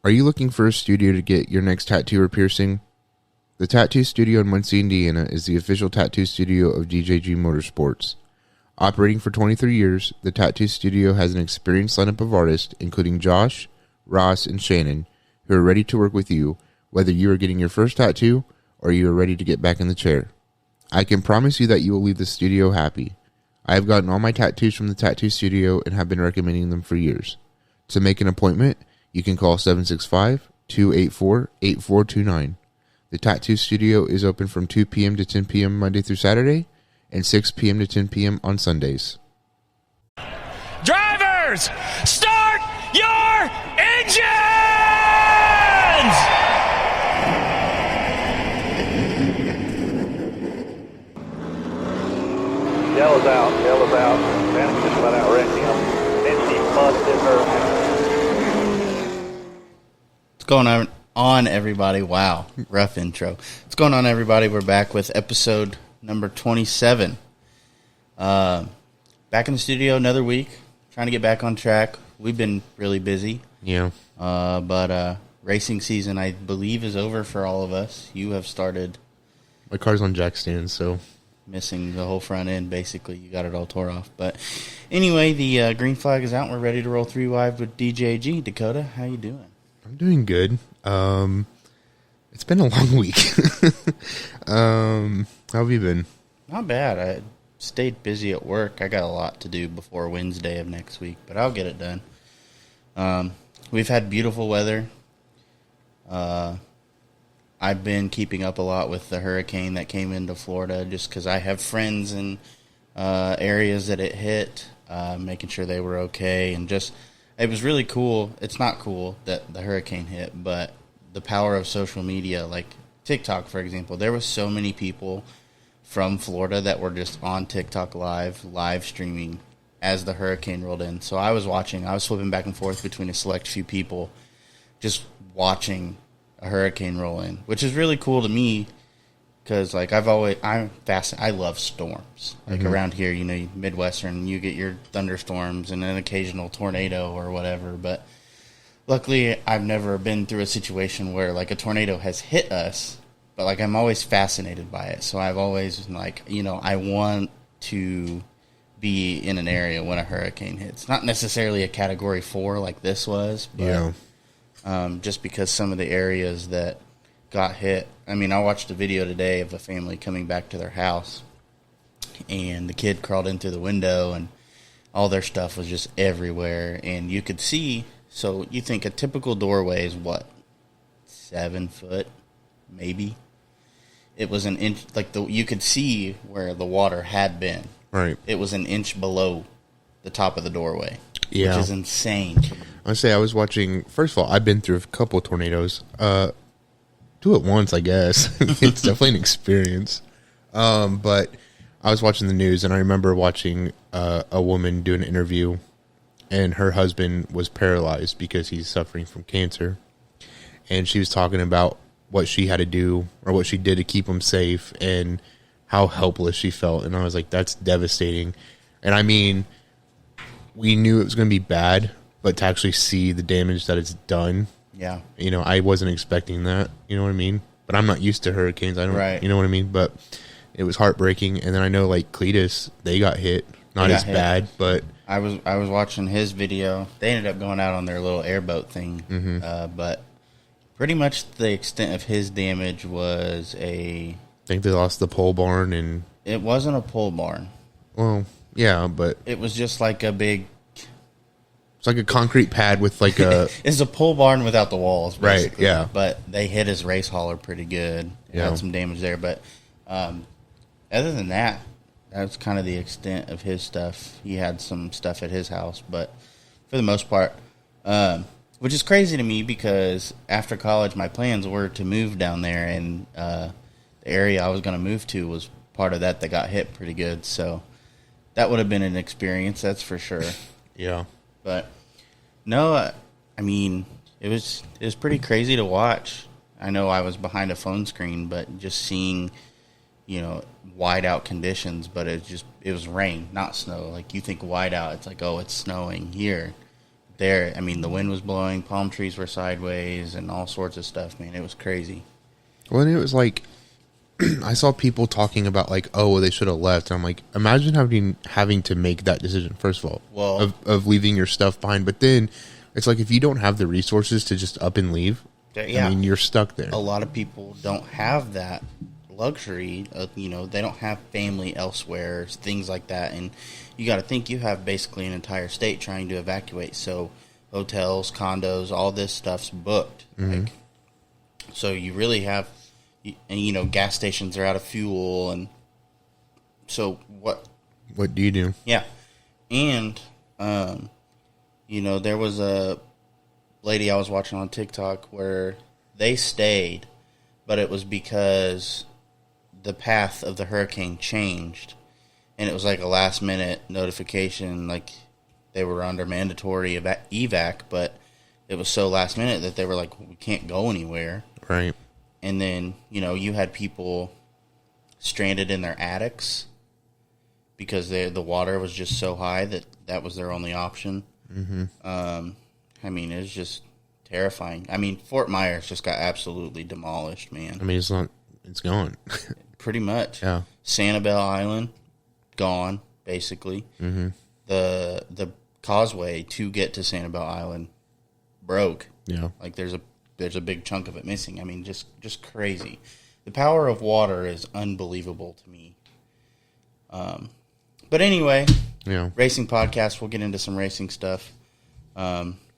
Are you looking for a studio to get your next tattoo or piercing? The Tattoo Studio in Muncie, Indiana is the official tattoo studio of DJG Motorsports. Operating for 23 years, the Tattoo Studio has an experienced lineup of artists, including Josh, Ross, and Shannon, who are ready to work with you, whether you are getting your first tattoo or you are ready to get back in the chair. I can promise you that you will leave the studio happy. I have gotten all my tattoos from the Tattoo Studio and have been recommending them for years. To make an appointment, you can call 765-284-8429. The Tattoo Studio is open from 2 p.m. to 10 p.m. Monday through Saturday and 6 p.m. to 10 p.m. on Sundays. Drivers, start your engines! Yellow's out. Man's just about outwrecked him. And she busted her. What's going on, everybody? Wow, rough intro. What's going on, everybody? We're back with episode number 27. Back in the studio another week, trying to get back on track. We've been really busy. Yeah. But racing season, I believe, is over for all of us. You have started My car's on jack stands, so... missing the whole front end, basically. You got it all tore off. But anyway, the green flag is out. We're ready to roll 3 wide with DJG. Dakota, how you doing? I'm doing good. It's been a long week. How have you been? Not bad. I stayed busy at work. I got a lot to do before Wednesday of next week, but I'll get it done. We've had beautiful weather. I've been keeping up a lot with the hurricane that came into Florida just because I have friends in areas that it hit, making sure they were okay. And just, it was really cool. It's not cool that the hurricane hit, but the power of social media, like TikTok, for example, there was so many people from Florida that were just on TikTok live streaming as the hurricane rolled in. So I was flipping back and forth between a select few people just watching a hurricane roll in, which is really cool to me because, like, I love storms. Like, around here, you know, Midwestern, you get your thunderstorms and an occasional tornado or whatever, but luckily I've never been through a situation where, like, a tornado has hit us, but, like, I'm always fascinated by it. So I've always, like, you know, I want to be in an area when a hurricane hits. Not necessarily a Category 4 like this was, but... Yeah. Just because some of the areas that got hit. I mean, I watched a video today of a family coming back to their house, and the kid crawled in through the window, and all their stuff was just everywhere. And you could see, so you think a typical doorway is what, 7 foot, maybe? It was an inch, like you could see where the water had been. Right. It was an inch below the top of the doorway, Yeah. which is insane. I say I was watching. First of all, I've been through a couple of tornadoes. 2 at once, I guess. It's definitely an experience. But I was watching the news, and I remember watching a woman do an interview, and her husband was paralyzed because he's suffering from cancer, and she was talking about what she had to do or what she did to keep him safe and how helpless she felt. And I was like, that's devastating. And I mean, we knew it was going to be bad, but to actually see the damage that it's done, Yeah. you know, I wasn't expecting that. You know what I mean? But I'm not used to hurricanes. I don't, Right. You know what I mean? But it was heartbreaking. And then I know, like, Cletus, they got hit. Not as bad, but I was watching his video. They ended up going out on their little airboat thing, but pretty much the extent of his damage was I think they lost the pole barn. And it wasn't a pole barn. well, yeah, but It was just like a big... it's like a concrete pad with like a... It's a pole barn without the walls, basically. Right, yeah. But they hit his race hauler pretty good. Yeah. Had some damage there. But other than that, that's kind of the extent of his stuff. He had some stuff at his house, but for the most part, which is crazy to me because after college, my plans were to move down there, and the area I was going to move to was part of that got hit pretty good. So that would have been an experience, that's for sure. Yeah. But no, I mean, it was pretty crazy to watch. I know I was behind a phone screen, but just seeing, you know, wide out conditions, but it was rain, not snow. Like, you think wide out, it's like, oh, it's snowing here. there. I mean, the wind was blowing, palm trees were sideways, and all sorts of stuff, man. It was crazy. Well, and it was like, I saw people talking about like, oh, well, they should have left. And I'm like, imagine having to make that decision, first of all, of leaving your stuff behind. But then it's like, if you don't have the resources to just up and leave, Yeah. I mean, you're stuck there. A lot of people don't have that luxury. They don't have family elsewhere, things like that. And you got to think, you have basically an entire state trying to evacuate. So hotels, condos, all this stuff's booked. Mm-hmm. Like, so you really have, and gas stations are out of fuel. And so what do you do? Yeah. And, there was a lady I was watching on TikTok where they stayed, but it was because the path of the hurricane changed, and it was like a last minute notification, like they were under mandatory evac, but it was so last minute that they were like, we can't go anywhere. Right. And then, you had people stranded in their attics because the water was just so high that was their only option. Mm-hmm. I mean, it's just terrifying. I mean, Fort Myers just got absolutely demolished, man. I mean, it's gone. Pretty much. Yeah. Sanibel Island, gone, basically. Mm-hmm. The causeway to get to Sanibel Island broke. Yeah. Like, there's a big chunk of it missing. I mean, just crazy. The power of water is unbelievable to me. But anyway, yeah. Racing podcast, we'll get into some racing stuff.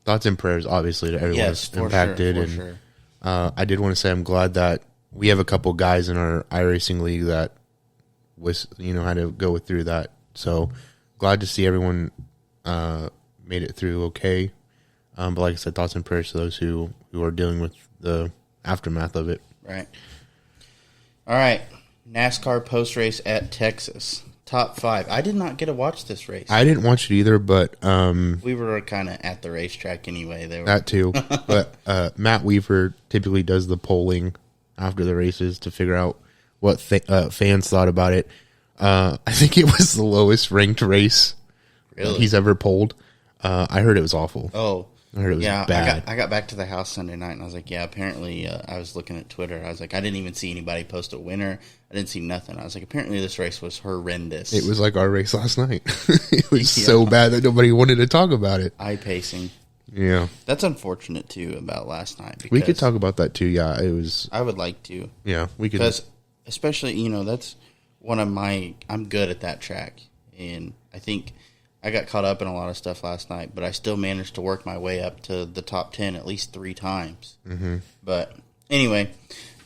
Thoughts and prayers, obviously, to everyone that's impacted. Sure. I did want to say I'm glad that we have a couple guys in our iRacing league that had to go through that. So glad to see everyone made it through okay. But like I said, thoughts and prayers to those who are dealing with the aftermath of it. Right. All right. NASCAR post race at Texas. Top 5. I did not get to watch this race. I didn't watch it either, but we were kind of at the racetrack anyway. That too. But Matt Weaver typically does the polling after the races to figure out what fans thought about it. I think it was the lowest ranked race he's ever polled. I heard it was awful. Oh, I heard it was bad. I got back to the house Sunday night, and I was like, yeah, apparently, I was looking at Twitter. I was like, I didn't even see anybody post a winner. I didn't see nothing. I was like, apparently this race was horrendous. It was like our race last night. It was so bad that nobody wanted to talk about it. Eye pacing. Yeah. That's unfortunate, too, about last night. We could talk about that, too. Yeah, it was. I would like to. Yeah, we could. Because, especially, that's one of my. I'm good at that track. And I think I got caught up in a lot of stuff last night, but I still managed to work my way up to the top 10 at least 3 times. Mm-hmm. But anyway,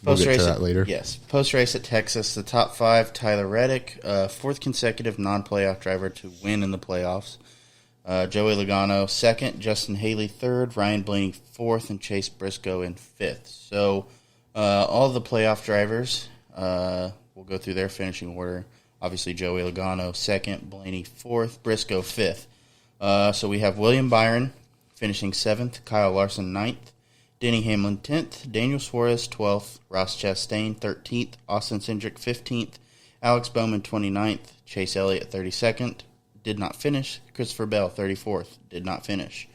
we'll get to that later. Yes, post race at Texas, the top 5: Tyler Reddick, 4th consecutive non-playoff driver to win in the playoffs. Joey Logano 2nd, Justin Haley 3rd, Ryan Blaney 4th, and Chase Briscoe in 5th. So all the playoff drivers, we'll go through their finishing order. Obviously, Joey Logano 2nd, Blaney 4th, Briscoe 5th. So we have William Byron finishing 7th, Kyle Larson 9th, Denny Hamlin 10th, Daniel Suarez 12th, Ross Chastain 13th, Austin Cindric 15th, Alex Bowman 29th, Chase Elliott 32nd, did not finish, Christopher Bell 34th, did not finish.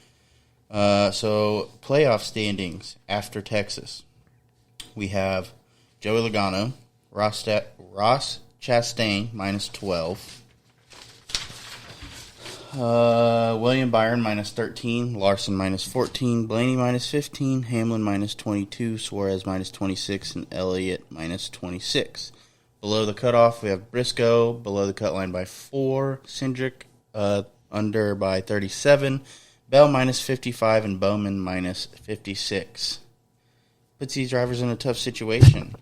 So playoff standings after Texas. We have Joey Logano, Ross Chastain, minus 12. William Byron, minus 13. Larson, minus 14. Blaney, minus 15. Hamlin, minus 22. Suarez, minus 26. And Elliott, minus 26. Below the cutoff, we have Briscoe, below the cut line by 4. Cindric, under by 37. Bell, minus 55. And Bowman, minus 56. Puts these drivers in a tough situation.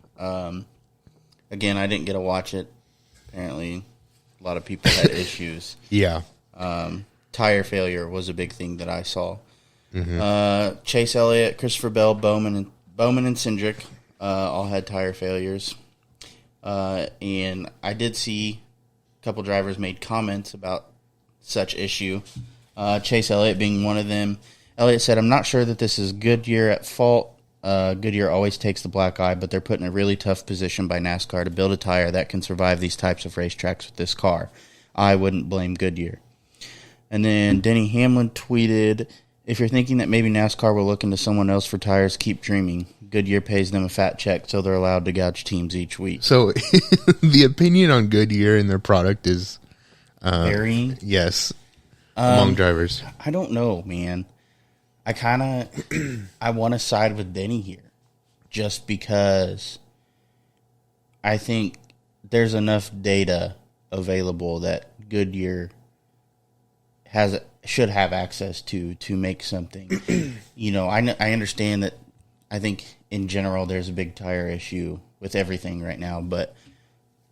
Again, I didn't get to watch it. Apparently, a lot of people had issues. Yeah. Tire failure was a big thing that I saw. Mm-hmm. Chase Elliott, Christopher Bell, Bowman and Cindric all had tire failures. And I did see a couple drivers made comments about such issue. Chase Elliott being one of them. Elliott said, "I'm not sure that this is Goodyear at fault. Goodyear always takes the black eye, but they're put in a really tough position by NASCAR to build a tire that can survive these types of racetracks with this car. I wouldn't blame Goodyear." And then Denny Hamlin tweeted, If you're thinking that maybe NASCAR will look into someone else for tires, keep dreaming. Goodyear pays them a fat check, so they're allowed to gouge teams each week. So the opinion on Goodyear and their product is varying. Yes, among drivers. I don't know, man. I want to side with Denny here, just because I think there's enough data available that Goodyear should have access to make something. I understand that. I think in general there's a big tire issue with everything right now, but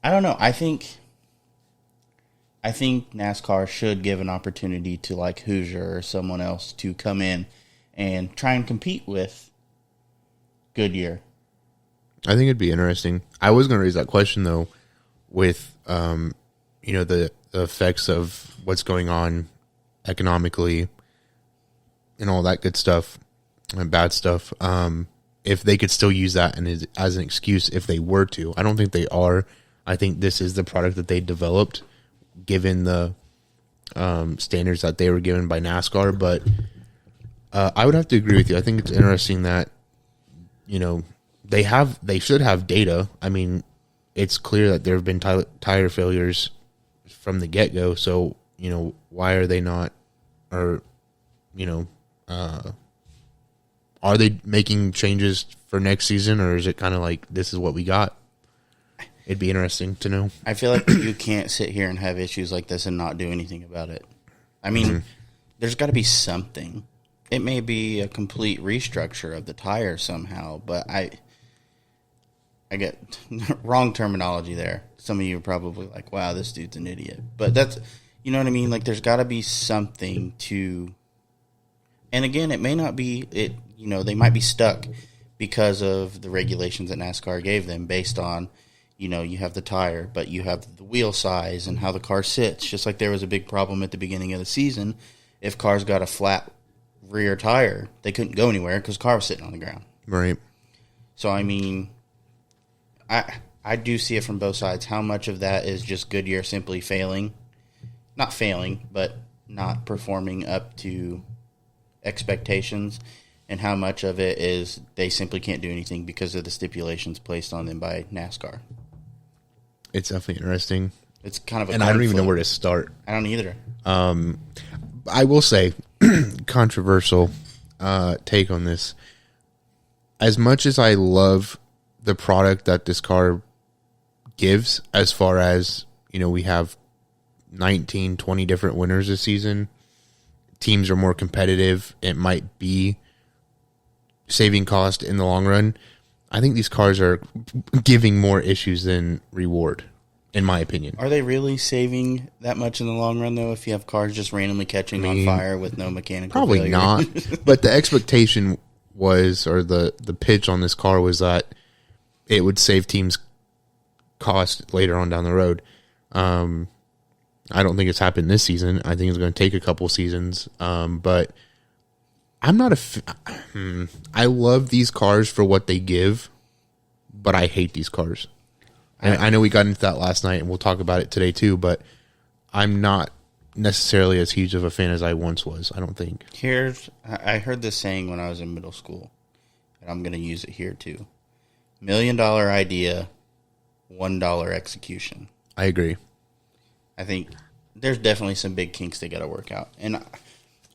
I don't know. I think NASCAR should give an opportunity to like Hoosier or someone else to come in and try and compete with Goodyear. I think it'd be interesting. I was going to raise that question though, with the effects of what's going on economically and all that good stuff and bad stuff. If they could still use that and as an excuse if they were to. I don't think they are. I think this is the product that they developed given the standards that they were given by NASCAR. But I would have to agree with you. I think it's interesting that, they should have data. I mean, it's clear that there have been tire failures from the get-go. So, why are they not, or, are they making changes for next season, or is it kind of like this is what we got? It'd be interesting to know. I feel like you can't sit here and have issues like this and not do anything about it. I mean, there's got to be something. It may be a complete restructure of the tire somehow, but I get wrong terminology there. Some of you are probably like, wow, this dude's an idiot. But that's, you know what I mean? Like, there's got to be something to, and again, it may not be, they might be stuck because of the regulations that NASCAR gave them based on, you have the tire, but you have the wheel size and how the car sits. Just like there was a big problem at the beginning of the season. If cars got a flat rear tire, they couldn't go anywhere because the car was sitting on the ground. Right. So, I mean, I do see it from both sides. How much of that is just Goodyear simply failing? Not failing, but not performing up to expectations, and how much of it is they simply can't do anything because of the stipulations placed on them by NASCAR. It's definitely interesting. It's kind of a and I don't even know where to start. I don't either. I will say, controversial take on this. As much as I love the product that this car gives, as far as, we have 19, 20 different winners this season, teams are more competitive, it might be saving cost in the long run. I think these cars are giving more issues than reward, in my opinion. Are they really saving that much in the long run, though, if you have cars just randomly catching on fire with no mechanical probably failure? Not. But the expectation was, or the pitch on this car was that it would save teams cost later on down the road. I don't think it's happened this season. I think it's going to take a couple seasons. But I'm not I love these cars for what they give, but I hate these cars. And I know we got into that last night, and we'll talk about it today too, but I'm not necessarily as huge of a fan as I once was, I don't think. I heard this saying when I was in middle school, and I'm going to use it here too. $1 million idea, $1 execution. I agree. I think there's definitely some big kinks they got to work out. And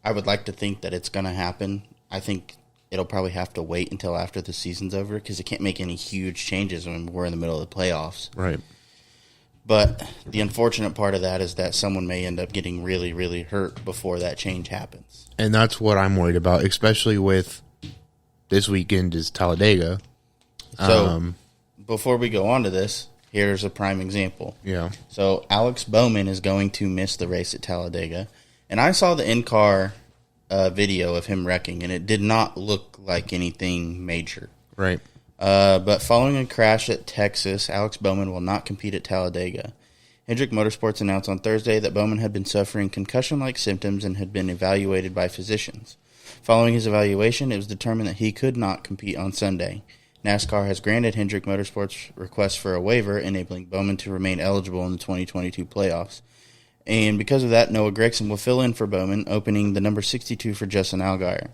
I would like to think that it's going to happen. I think it'll probably have to wait until after the season's over because it can't make any huge changes when we're in the middle of the playoffs. Right. But the unfortunate part of that is that someone may end up getting really, really hurt before that change happens. And that's what I'm worried about, especially with this weekend is Talladega. So before we go on to this, here's a prime example. Yeah. So Alex Bowman is going to miss the race at Talladega. And I saw the in-car video of him wrecking, and it did not look like anything major. Right. But following a crash at Texas, Alex Bowman will not compete at Talladega. Hendrick Motorsports announced on Thursday that Bowman had been suffering concussion-like symptoms and had been evaluated by physicians. Following his evaluation, it was determined that he could not compete on Sunday. NASCAR has granted Hendrick Motorsports' request for a waiver, enabling Bowman to remain eligible in the 2022 playoffs. And because of that, Noah Gragson will fill in for Bowman, opening the number 62 for Justin Allgaier.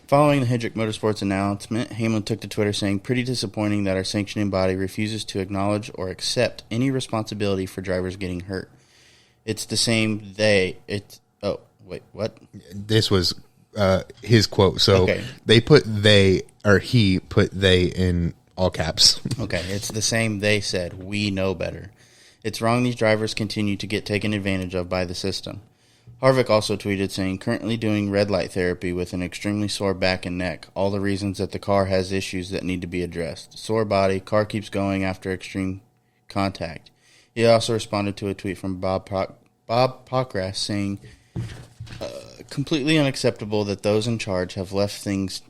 Following the Hendrick Motorsports announcement, Hamlin took to Twitter saying, "Pretty disappointing that our sanctioning body refuses to acknowledge or accept any responsibility for drivers getting hurt. It's the same oh, wait, what?" This was his quote. So Okay. he put they in all caps. Okay, it's the same they said. We know better. It's wrong these drivers continue to get taken advantage of by the system. Harvick also tweeted saying, "Currently doing red light therapy with an extremely sore back and neck. All the reasons that the car has issues that need to be addressed. Sore body, car keeps going after extreme contact." He also responded to a tweet from Bob Pockras saying, "Completely unacceptable that those in charge have let things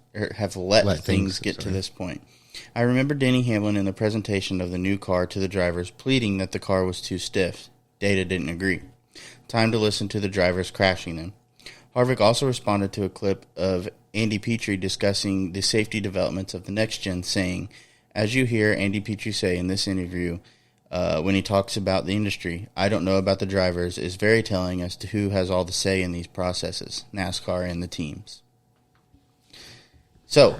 get to this point. I remember Denny Hamlin in the presentation of the new car to the drivers pleading that the car was too stiff. Data didn't agree. Time to listen to the drivers crashing them." Harvick also responded to a clip of Andy Petrie discussing the safety developments of the next gen, saying, "As you hear Andy Petrie say in this interview, when he talks about the industry, I don't know about the drivers, is very telling as to who has all the say in these processes, NASCAR and the teams." So,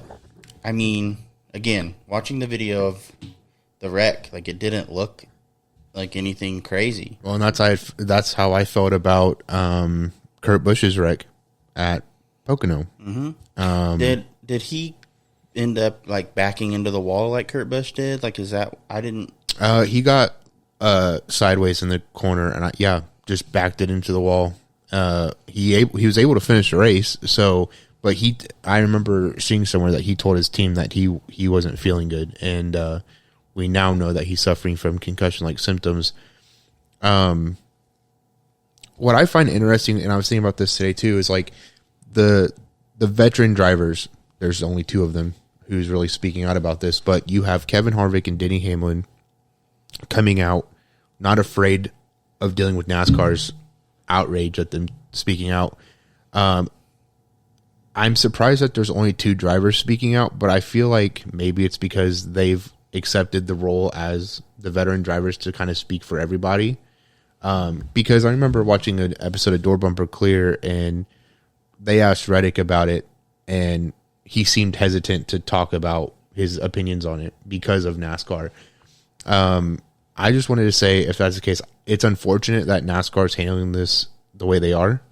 I mean, again, watching the video of the wreck, like, it didn't look like anything crazy. Well, and that's how I felt about Kurt Busch's wreck at Pocono. Mm-hmm. Did he end up like backing into the wall like Kurt Busch did? Like, is that I didn't? He got sideways in the corner, and just backed it into the wall. He was able to finish the race. So, but I remember seeing somewhere that he told his team that he wasn't feeling good, and we now know that he's suffering from concussion-like symptoms. What I find interesting, and I was thinking about this today too, is like the veteran drivers. There's only two of them who's really speaking out about this, but you have Kevin Harvick and Denny Hamlin coming out, not afraid of dealing with NASCAR's outrage at them speaking out. I'm surprised that there's only two drivers speaking out, but I feel like maybe it's because they've accepted the role as the veteran drivers to kind of speak for everybody. Because I remember watching an episode of Door Bumper Clear, and they asked Reddick about it, and he seemed hesitant to talk about his opinions on it because of NASCAR. I just wanted to say, if that's the case, it's unfortunate that NASCAR is handling this the way they are.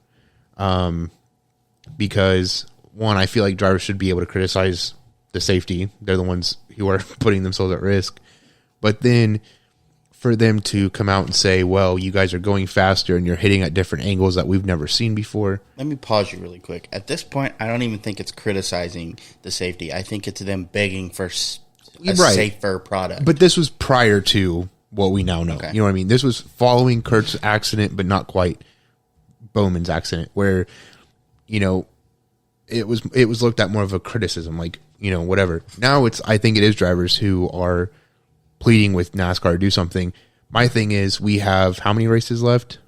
Because, one, I feel like drivers should be able to criticize the safety. They're the ones who are putting themselves at risk. But then for them to come out and say, well, you guys are going faster and you're hitting at different angles that we've never seen before. Let me pause you really quick. At this point, I don't even think it's criticizing the safety. I think it's them begging for a safer product. But this was prior to what we now know. Okay. You know what I mean? This was following Kurt's accident, but not quite Bowman's accident, where, you know, it was looked at more of a criticism, like, you know, whatever. Now I think it is drivers who are pleading with NASCAR to do something. My thing is, we have how many races left?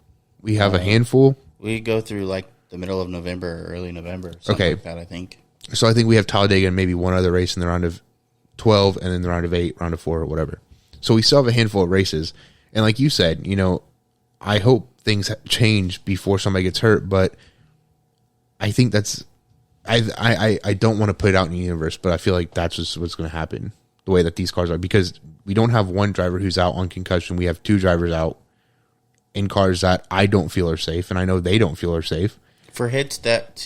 We have a handful. We go through like the middle of November or early November, something like that, I think. So I think we have Talladega and maybe one other race in the round of 12 and then the round of 8, round of 4, or whatever. So we still have a handful of races. And like you said, you know, I hope things change before somebody gets hurt, but I think that's I don't want to put it out in the universe, but I feel like that's just what's going to happen, the way that these cars are, because we don't have one driver who's out on concussion. We have two drivers out in cars that I don't feel are safe, and I know they don't feel are safe. For hits that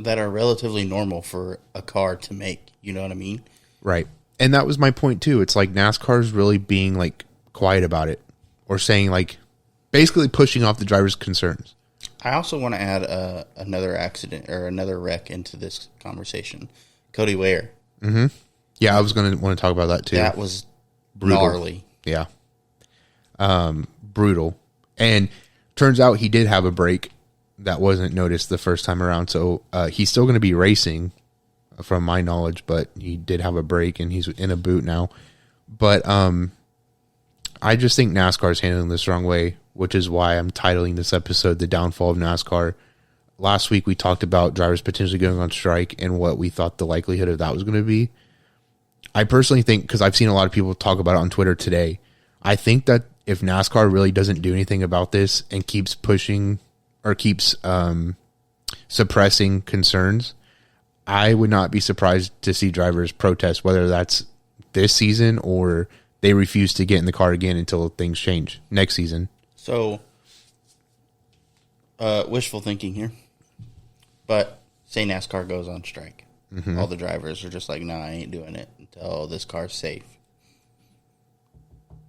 are relatively normal for a car to make, you know what I mean? Right. And that was my point too. It's like NASCAR's really being like quiet about it, or saying like basically pushing off the driver's concerns. I also want to add another accident or another wreck into this conversation. Cody Ware. Mm-hmm. Yeah, I was going to want to talk about that too. That was brutal. Gnarly. Yeah. Brutal. And turns out he did have a brake that wasn't noticed the first time around. So he's still going to be racing, from my knowledge, but he did have a brake and he's in a boot now. But I just think NASCAR is handling this the wrong way, which is why I'm titling this episode The Downfall of NASCAR. Last week we talked about drivers potentially going on strike and what we thought the likelihood of that was going to be. I personally think, because I've seen a lot of people talk about it on Twitter today, I think that if NASCAR really doesn't do anything about this and keeps pushing or keeps suppressing concerns, I would not be surprised to see drivers protest, whether that's this season or they refuse to get in the car again until things change next season. So, wishful thinking here, but say NASCAR goes on strike. All the drivers are just like, nah, I ain't doing it until this car's safe.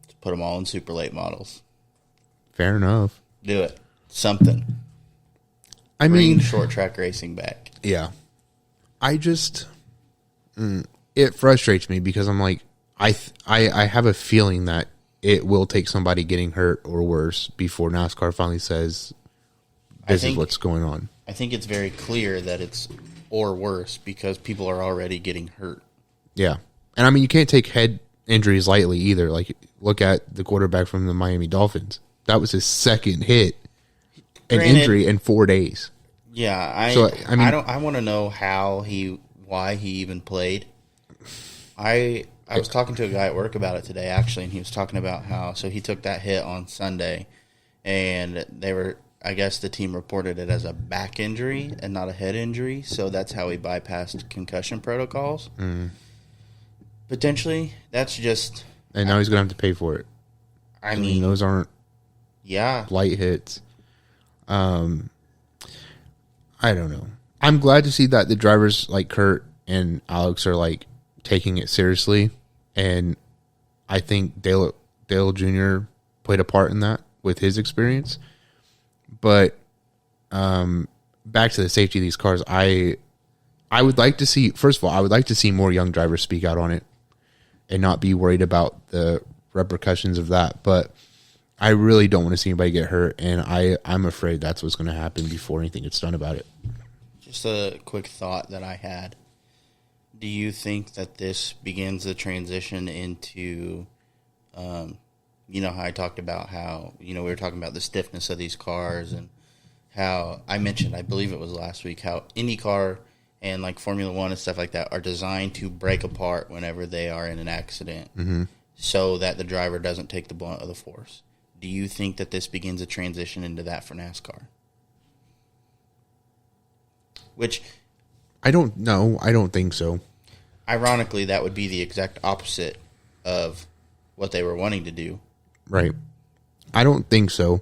Let's put them all in super late models. Fair enough. Do it. Something. I Bring mean, short track racing back. yeah. I just, it frustrates me because I'm like, I have a feeling that it will take somebody getting hurt or worse before NASCAR finally says, this is what's going on. I think it's very clear that it's or worse because people are already getting hurt. Yeah. And I mean, you can't take head injuries lightly either. Like, look at the quarterback from the Miami Dolphins. That was his second hit, an injury in 4 days. Yeah. I want to know why he even played. I was talking to a guy at work about it today, actually, and he was talking about how, so he took that hit on Sunday, and I guess the team reported it as a back injury and not a head injury, so that's how he bypassed concussion protocols. Potentially, that's just... And now he's going to have to pay for it. I mean, those aren't light hits. I don't know. I'm glad to see that the drivers like Kurt and Alex are like taking it seriously, and I think Dale Jr. played a part in that with his experience. But back to the safety of these cars, I would like to see, first of all, I would like to see more young drivers speak out on it and not be worried about the repercussions of that. But I really don't want to see anybody get hurt, and I'm afraid that's what's going to happen before anything gets done about it. Just a quick thought that I had. Do you think that this begins the transition into, you know, how I talked about how, you know, we were talking about the stiffness of these cars and how I mentioned, I believe it was last week, how IndyCar and like Formula One and stuff like that are designed to break apart whenever they are in an accident so that the driver doesn't take the brunt of the force. Do you think that this begins a transition into that for NASCAR? Which... I don't know. I don't think so. Ironically, that would be the exact opposite of what they were wanting to do. Right. I don't think so.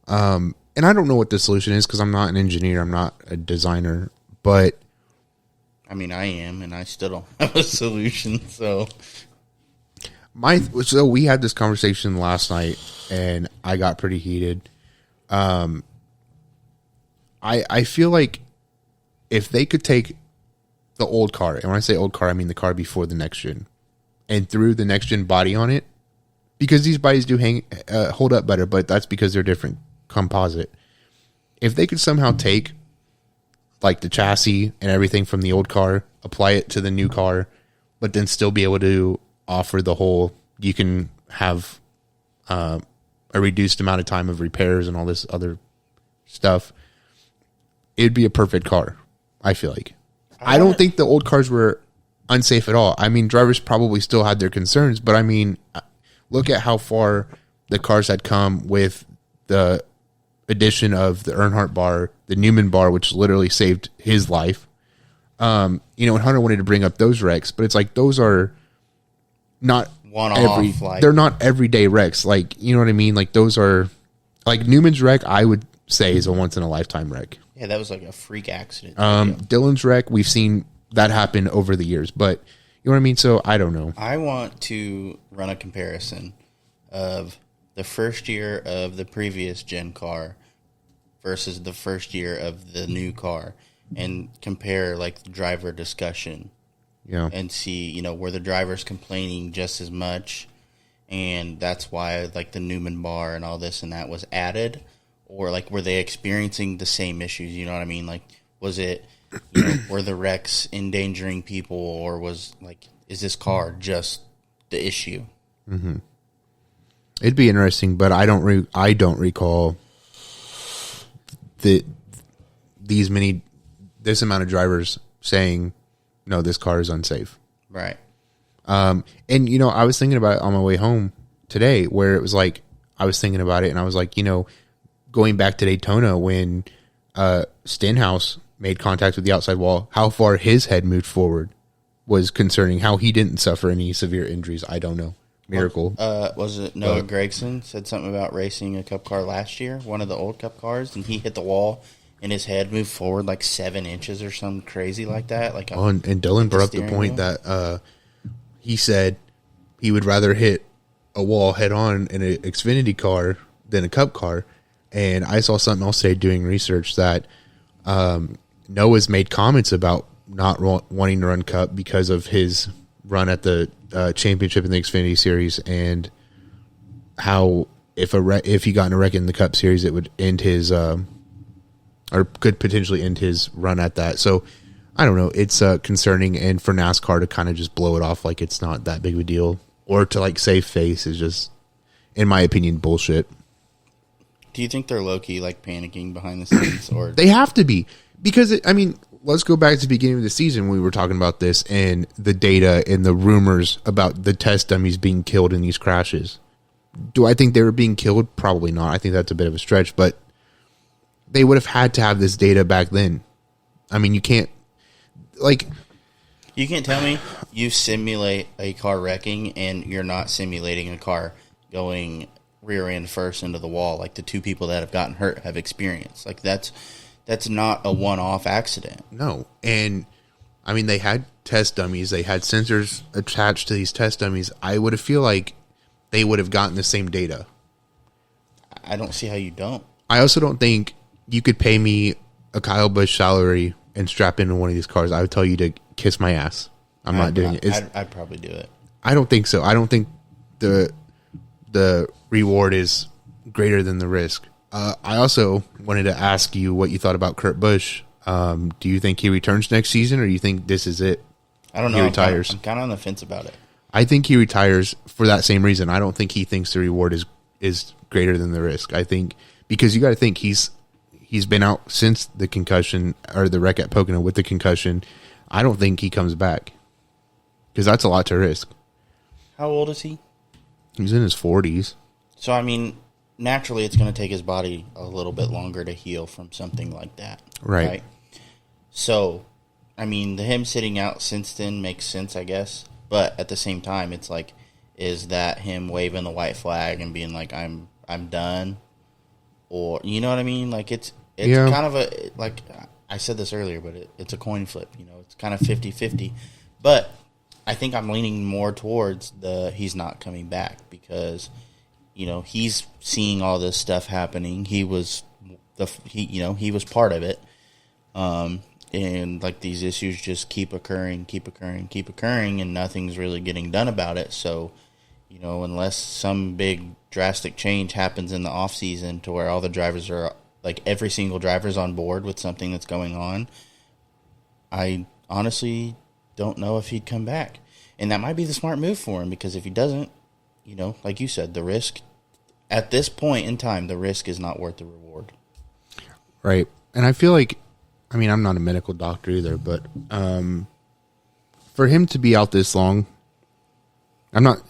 And I don't know what the solution is because I'm not an engineer. I'm not a designer. But I mean, I am, and I still don't have a solution. So we had this conversation last night, and I got pretty heated. I feel like if they could take the old car, and when I say old car, I mean the car before the next gen, and threw the next gen body on it, because these bodies do hold up better, but that's because they're different composite. If they could somehow take like the chassis and everything from the old car, apply it to the new car, but then still be able to offer the whole, you can have a reduced amount of time of repairs and all this other stuff, it'd be a perfect car. I feel like. I don't think the old cars were unsafe at all. I mean, drivers probably still had their concerns, but I mean, look at how far the cars had come with the addition of the Earnhardt bar, the Newman bar, which literally saved his life. And Hunter wanted to bring up those wrecks, but it's like those are not they're not everyday wrecks. Like, you know what I mean? Like those are like Newman's wreck, I would say is a once in a lifetime wreck. Yeah, that was like a freak accident. Dylan's wreck, we've seen that happen over the years, but you know what I mean? So I don't know. I want to run a comparison of the first year of the previous gen car versus the first year of the new car and compare like the driver discussion. Yeah. And see, were the drivers complaining just as much, and that's why like the Newman bar and all this and that was added. Or, like, were they experiencing the same issues? You know what I mean? Like, was it, were the wrecks endangering people? Or was, like, is this car just the issue? Mm-hmm. It'd be interesting, but I don't recall this amount of drivers saying, no, this car is unsafe. Right. And, I was thinking about it on my way home today, where it was like, I was thinking about it, and I was like, going back to Daytona when Stenhouse made contact with the outside wall, how far his head moved forward was concerning. How he didn't suffer any severe injuries, I don't know. Miracle. Was it Noah Gragson said something about racing a Cup car last year, one of the old Cup cars, and he hit the wall and his head moved forward like 7 inches or something crazy like that. And Dylan brought up the point that he said he would rather hit a wall head on in an Xfinity car than a Cup car. And I saw something else today doing research that Noah's made comments about not wanting to run Cup because of his run at the championship in the Xfinity Series, and how if he got in a wreck in the Cup Series, it would end his or could potentially end his run at that. So I don't know. It's concerning, and for NASCAR to kind of just blow it off like it's not that big of a deal, or to like save face, is just, in my opinion, bullshit. Do you think they're low-key like panicking behind the scenes, or they have to be? Because let's go back to the beginning of the season when we were talking about this and the data and the rumors about the test dummies being killed in these crashes. Do I think they were being killed? Probably not. I think that's a bit of a stretch, but they would have had to have this data back then. You can't tell me you simulate a car wrecking and you're not simulating a car going rear end first into the wall like the two people that have gotten hurt have experienced. Like that's not a one-off accident. No. And they had test dummies, they had sensors attached to these test dummies. I would feel like they would have gotten the same data. I don't see how you don't. I also don't think you could pay me a Kyle Busch salary and strap into one of these cars. I would tell you to kiss my ass. I'm not doing it. I'd probably do it. I don't think so. I don't think the reward is greater than the risk. I also wanted to ask you what you thought about Kurt Busch. Do you think he returns next season, or do you think this is it? I don't know. He retires. I'm kind of on the fence about it. I think he retires for that same reason. I don't think he thinks the reward is greater than the risk. I think because you got to think he's been out since the concussion or the wreck at Pocono with the concussion. I don't think he comes back because that's a lot to risk. How old is he? He's in his 40s. So, naturally it's going to take his body a little bit longer to heal from something like that. Right? So, him sitting out since then makes sense, I guess. But at the same time, it's like, is that him waving the white flag and being like, I'm done? Or, you know what I mean? Like, it's kind of a, like I said this earlier, but it's a coin flip. It's kind of 50-50. But I think I'm leaning more towards he's not coming back because, he's seeing all this stuff happening. He was part of it. And like these issues just keep occurring, and nothing's really getting done about it. So, unless some big drastic change happens in the off season to where all the drivers are, like every single driver's on board with something that's going on, I honestly don't know if he'd come back. And that might be the smart move for him, because if he doesn't, like you said, the risk at this point in time, the risk is not worth the reward. Right. And I feel like, I'm not a medical doctor either, but for him to be out this long,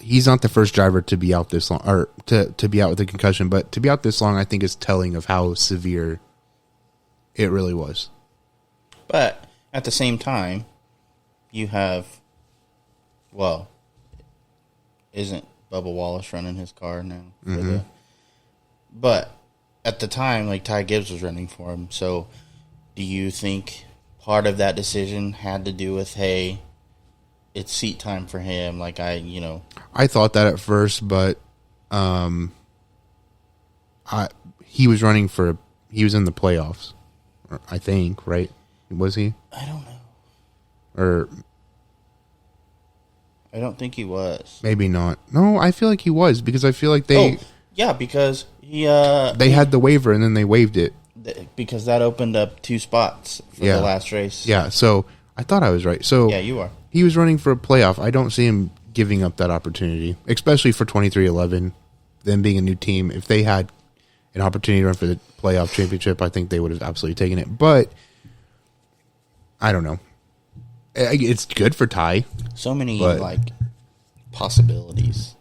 he's not the first driver to be out this long, or to be out with a concussion, but to be out this long, I think is telling of how severe it really was. But at the same time, you have, isn't Bubba Wallace running his car now? But at the time, like Ty Gibbs was running for him. So do you think part of that decision had to do with, hey, it's seat time for him? Like I thought that at first, but he was running he was in the playoffs, I think, right? Was he? I don't know. Or I don't think he was. Maybe not. No, I feel like he was, because I feel like they... because he... they had the waiver, and then they waived it. Because that opened up 2 spots for the last race. Yeah, so I thought I was right. So yeah, you are. He was running for a playoff. I don't see him giving up that opportunity, especially for 23-11, them being a new team. If they had an opportunity to run for the playoff championship, I think they would have absolutely taken it. But I don't know. It's good for Ty. So many possibilities.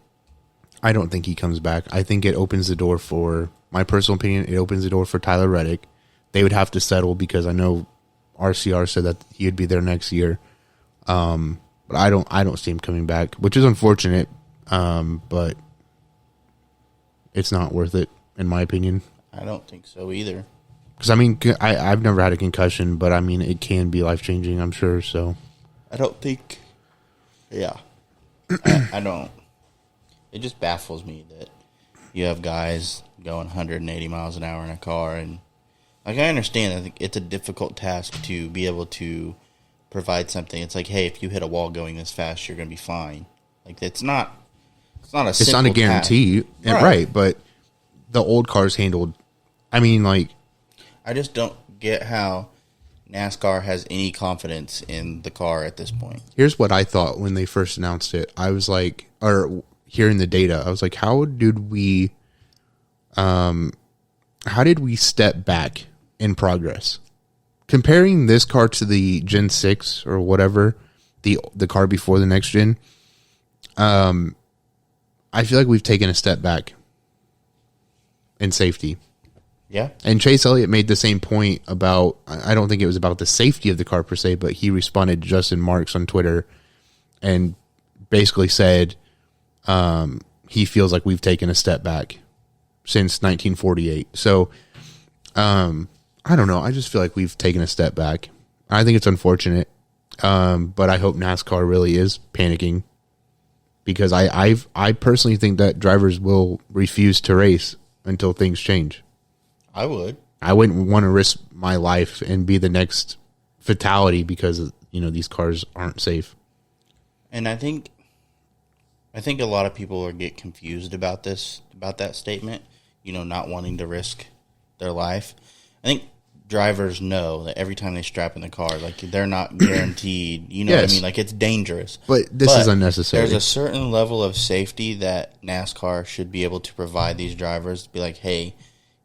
I don't think he comes back. I think it opens the door for, my personal opinion, it opens the door for Tyler Reddick. They would have to settle because I know RCR said that he'd be there next year. But I don't see him coming back, which is unfortunate. But it's not worth it, in my opinion. I don't think so either. Because, I mean, I've never had a concussion, but, I mean, it can be life-changing, I'm sure, so. I don't think... Yeah. I don't... It just baffles me that you have guys going 180 miles an hour in a car. And, like, I understand. I think it's a difficult task to be able to provide something. It's like, hey, if you hit a wall going this fast, you're going to be fine. Like, it's not a It's not a guarantee. Right, but the old cars handled... I mean, like... I just don't get how NASCAR has any confidence in the car at this point. Here's what I thought when they first announced it. I was like, or hearing the data, I was like, how did we step back in progress? Comparing this car to the Gen 6 or whatever, the car before the next gen, I feel like we've taken a step back in safety. Yeah. And Chase Elliott made the same point about, I don't think it was about the safety of the car per se, but he responded to Justin Marks on Twitter and basically said he feels like we've taken a step back since 1948. So, I don't know. I just feel like we've taken a step back. I think it's unfortunate, but I hope NASCAR really is panicking because I personally think that drivers will refuse to race until things change. I would. I wouldn't want to risk my life and be the next fatality because, you know, these cars aren't safe. And I think a lot of people will get confused about that statement, you know, not wanting to risk their life. I think drivers know that every time they strap in the car, like, they're not guaranteed, you know what I mean? Like, it's dangerous. But this is unnecessary. There's a certain level of safety that NASCAR should be able to provide these drivers to be like, hey,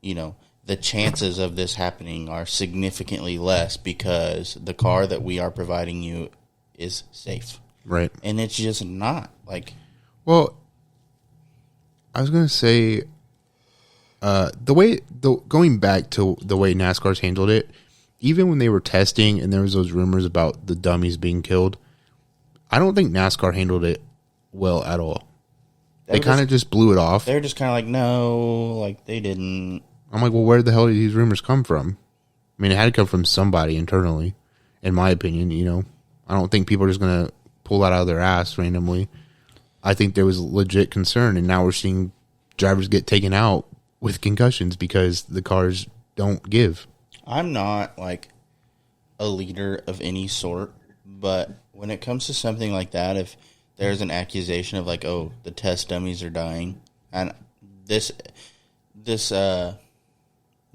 you know, the chances of this happening are significantly less because the car that we are providing you is safe. Right. And it's just not. Like, well, I was going to say, going back to the way NASCAR's handled it, even when they were testing and there was those rumors about the dummies being killed, I don't think NASCAR handled it well at all. They kind of just blew it off. They're just kind of like, no, like, they didn't. I'm like, well, where the hell did these rumors come from? I mean, it had to come from somebody internally, in my opinion, you know. I don't think people are just going to pull that out of their ass randomly. I think there was legit concern, and now we're seeing drivers get taken out with concussions because the cars don't give. I'm not, like, a leader of any sort, but when it comes to something like that, if there's an accusation of, like, oh, the test dummies are dying, and this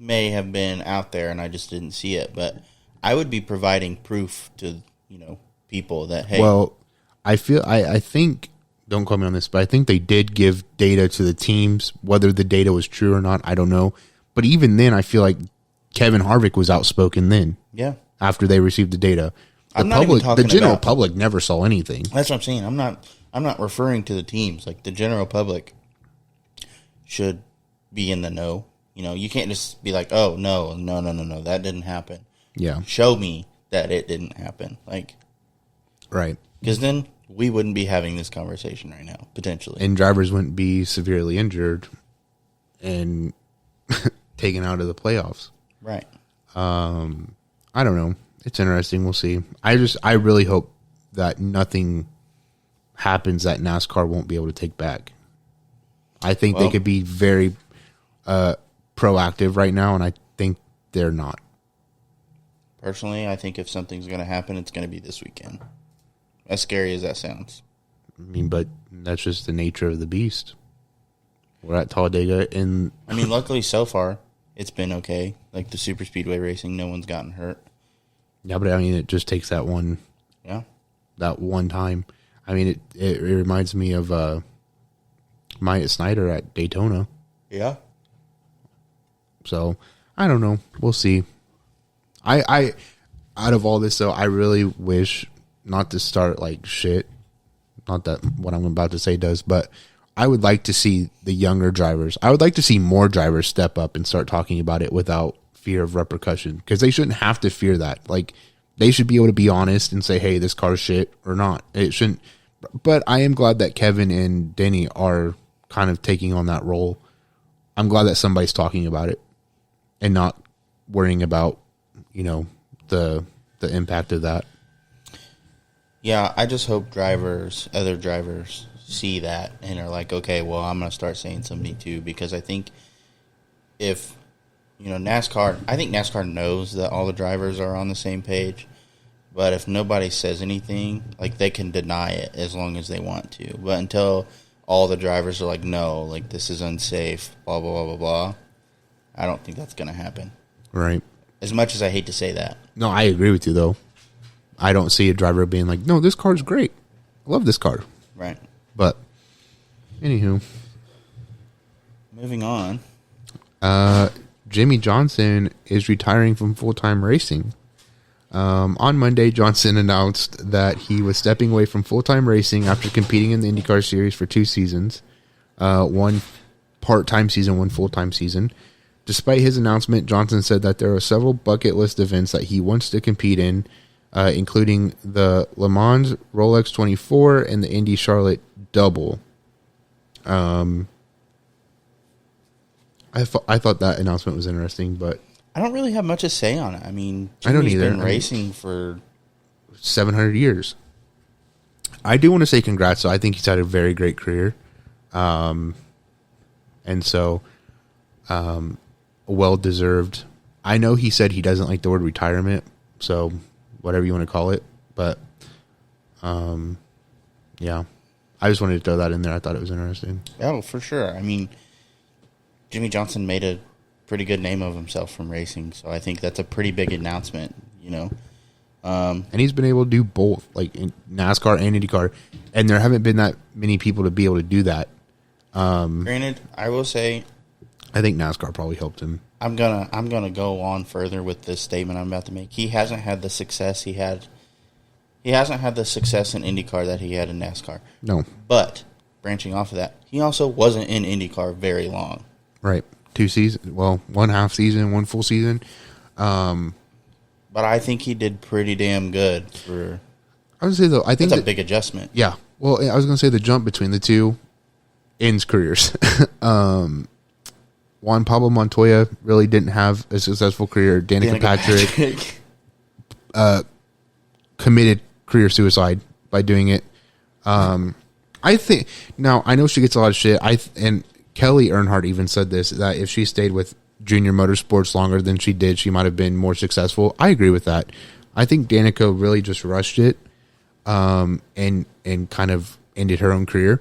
may have been out there and I just didn't see it, but I would be providing proof to, you know, people that, hey. Well, I think, don't quote me on this, but I think they did give data to the teams. Whether the data was true or not, I don't know. But even then, I feel like Kevin Harvick was outspoken then. Yeah. After they received the data. The general public never saw anything. That's what I'm saying. I'm not referring to the teams. Like, the general public should be in the know. You know, you can't just be like, oh, no, that didn't happen. Yeah. Show me that it didn't happen. Like, right. Because then we wouldn't be having this conversation right now, potentially. And drivers wouldn't be severely injured and taken out of the playoffs. Right. I don't know. It's interesting. We'll see. I really hope that nothing happens that NASCAR won't be able to take back. I think they could be very proactive right now, and I think they're not. Personally, I think if something's going to happen, it's going to be this weekend. As scary as that sounds. I mean, but that's just the nature of the beast. We're at Talladega, and I mean, luckily so far, it's been okay. Like the super speedway racing, no one's gotten hurt. Yeah, but I mean, it just takes that one. Yeah. That one time. I mean, it reminds me of Myatt Snyder at Daytona. Yeah. So, I don't know. We'll see. I out of all this, though, I really wish not to start like shit. Not that what I'm about to say does, but I would like to see the younger drivers. I would like to see more drivers step up and start talking about it without fear of repercussion, because they shouldn't have to fear that. Like, they should be able to be honest and say, hey, this car's shit or not. It shouldn't. But I am glad that Kevin and Denny are kind of taking on that role. I'm glad that somebody's talking about it and not worrying about, the impact of that. Yeah, I just hope other drivers see that and are like, okay, well, I'm going to start saying something too, because I think if, NASCAR knows that all the drivers are on the same page, but if nobody says anything, like, they can deny it as long as they want to. But until all the drivers are like, no, like, this is unsafe, blah, blah, blah, blah, blah, I don't think that's going to happen. Right. As much as I hate to say that. No, I agree with you, though. I don't see a driver being like, no, this car's great. I love this car. Right. But, anywho. Moving on. Jimmy Johnson is retiring from full-time racing. On Monday, Johnson announced that he was stepping away from full-time racing after competing in the IndyCar Series for 2 seasons. One part-time season, one full-time season. Despite his announcement, Johnson said that there are several bucket list events that he wants to compete in, including the Le Mans Rolex 24 and the Indy Charlotte Double. I thought that announcement was interesting, but I don't really have much to say on it. I mean, I don't Jimmy's either. been racing for 700 years. I do want to say congrats, though. I think he's had a very great career. And so, well-deserved. I know he said he doesn't like the word retirement, so whatever you want to call it. But, yeah. I just wanted to throw that in there. I thought it was interesting. Oh, for sure. I mean, Jimmy Johnson made a pretty good name of himself from racing, so I think that's a pretty big announcement, And he's been able to do both, like in NASCAR and IndyCar, and there haven't been that many people to be able to do that. Granted, I will say, I think NASCAR probably helped him. I'm gonna go on further with this statement I'm about to make. He hasn't had the success he had. He hasn't had the success in IndyCar that he had in NASCAR. No, but branching off of that, he also wasn't in IndyCar very long. Right. 2 seasons. Well, 1/2 season, 1 full season. But I think he did pretty damn good for. I would say though, I think it's a big adjustment. Yeah. Well, I was going to say the jump between the two ends careers. Juan Pablo Montoya really didn't have a successful career. Danica Patrick committed career suicide by doing it. I think now I know she gets a lot of shit. And Kelly Earnhardt even said this, that if she stayed with Junior Motorsports longer than she did, she might have been more successful. I agree with that. I think Danica really just rushed it, and kind of ended her own career.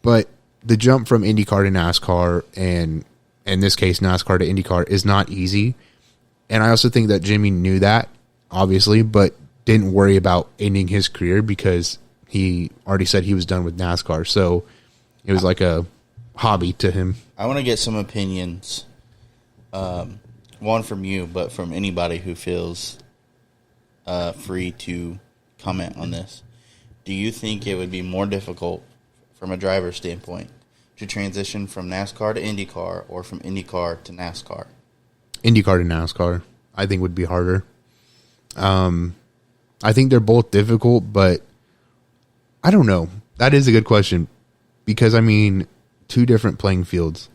But the jump from IndyCar to NASCAR, and in this case NASCAR to IndyCar, is not easy. And I also think that Jimmy knew that, obviously, but didn't worry about ending his career because he already said he was done with NASCAR. So it was like a hobby to him. I want to get some opinions, one from you, but from anybody who feels free to comment on this. Do you think it would be more difficult from a driver's standpoint to transition from NASCAR to IndyCar or from IndyCar to NASCAR? IndyCar to NASCAR, I think, would be harder. I think they're both difficult, but I don't know. That is a good question because, I mean, 2 different playing fields.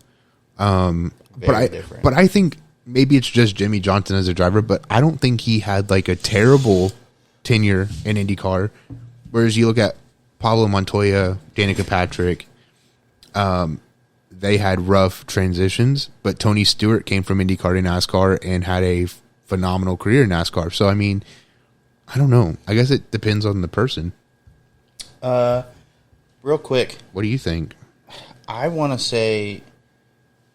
But I think maybe it's just Jimmy Johnson as a driver, but I don't think he had like a terrible tenure in IndyCar. Whereas you look at Pablo Montoya, Danica Patrick, they had rough transitions, but Tony Stewart came from IndyCar to NASCAR and had a phenomenal career in NASCAR. So, I mean, I don't know. I guess it depends on the person. Real quick. What do you think? I want to say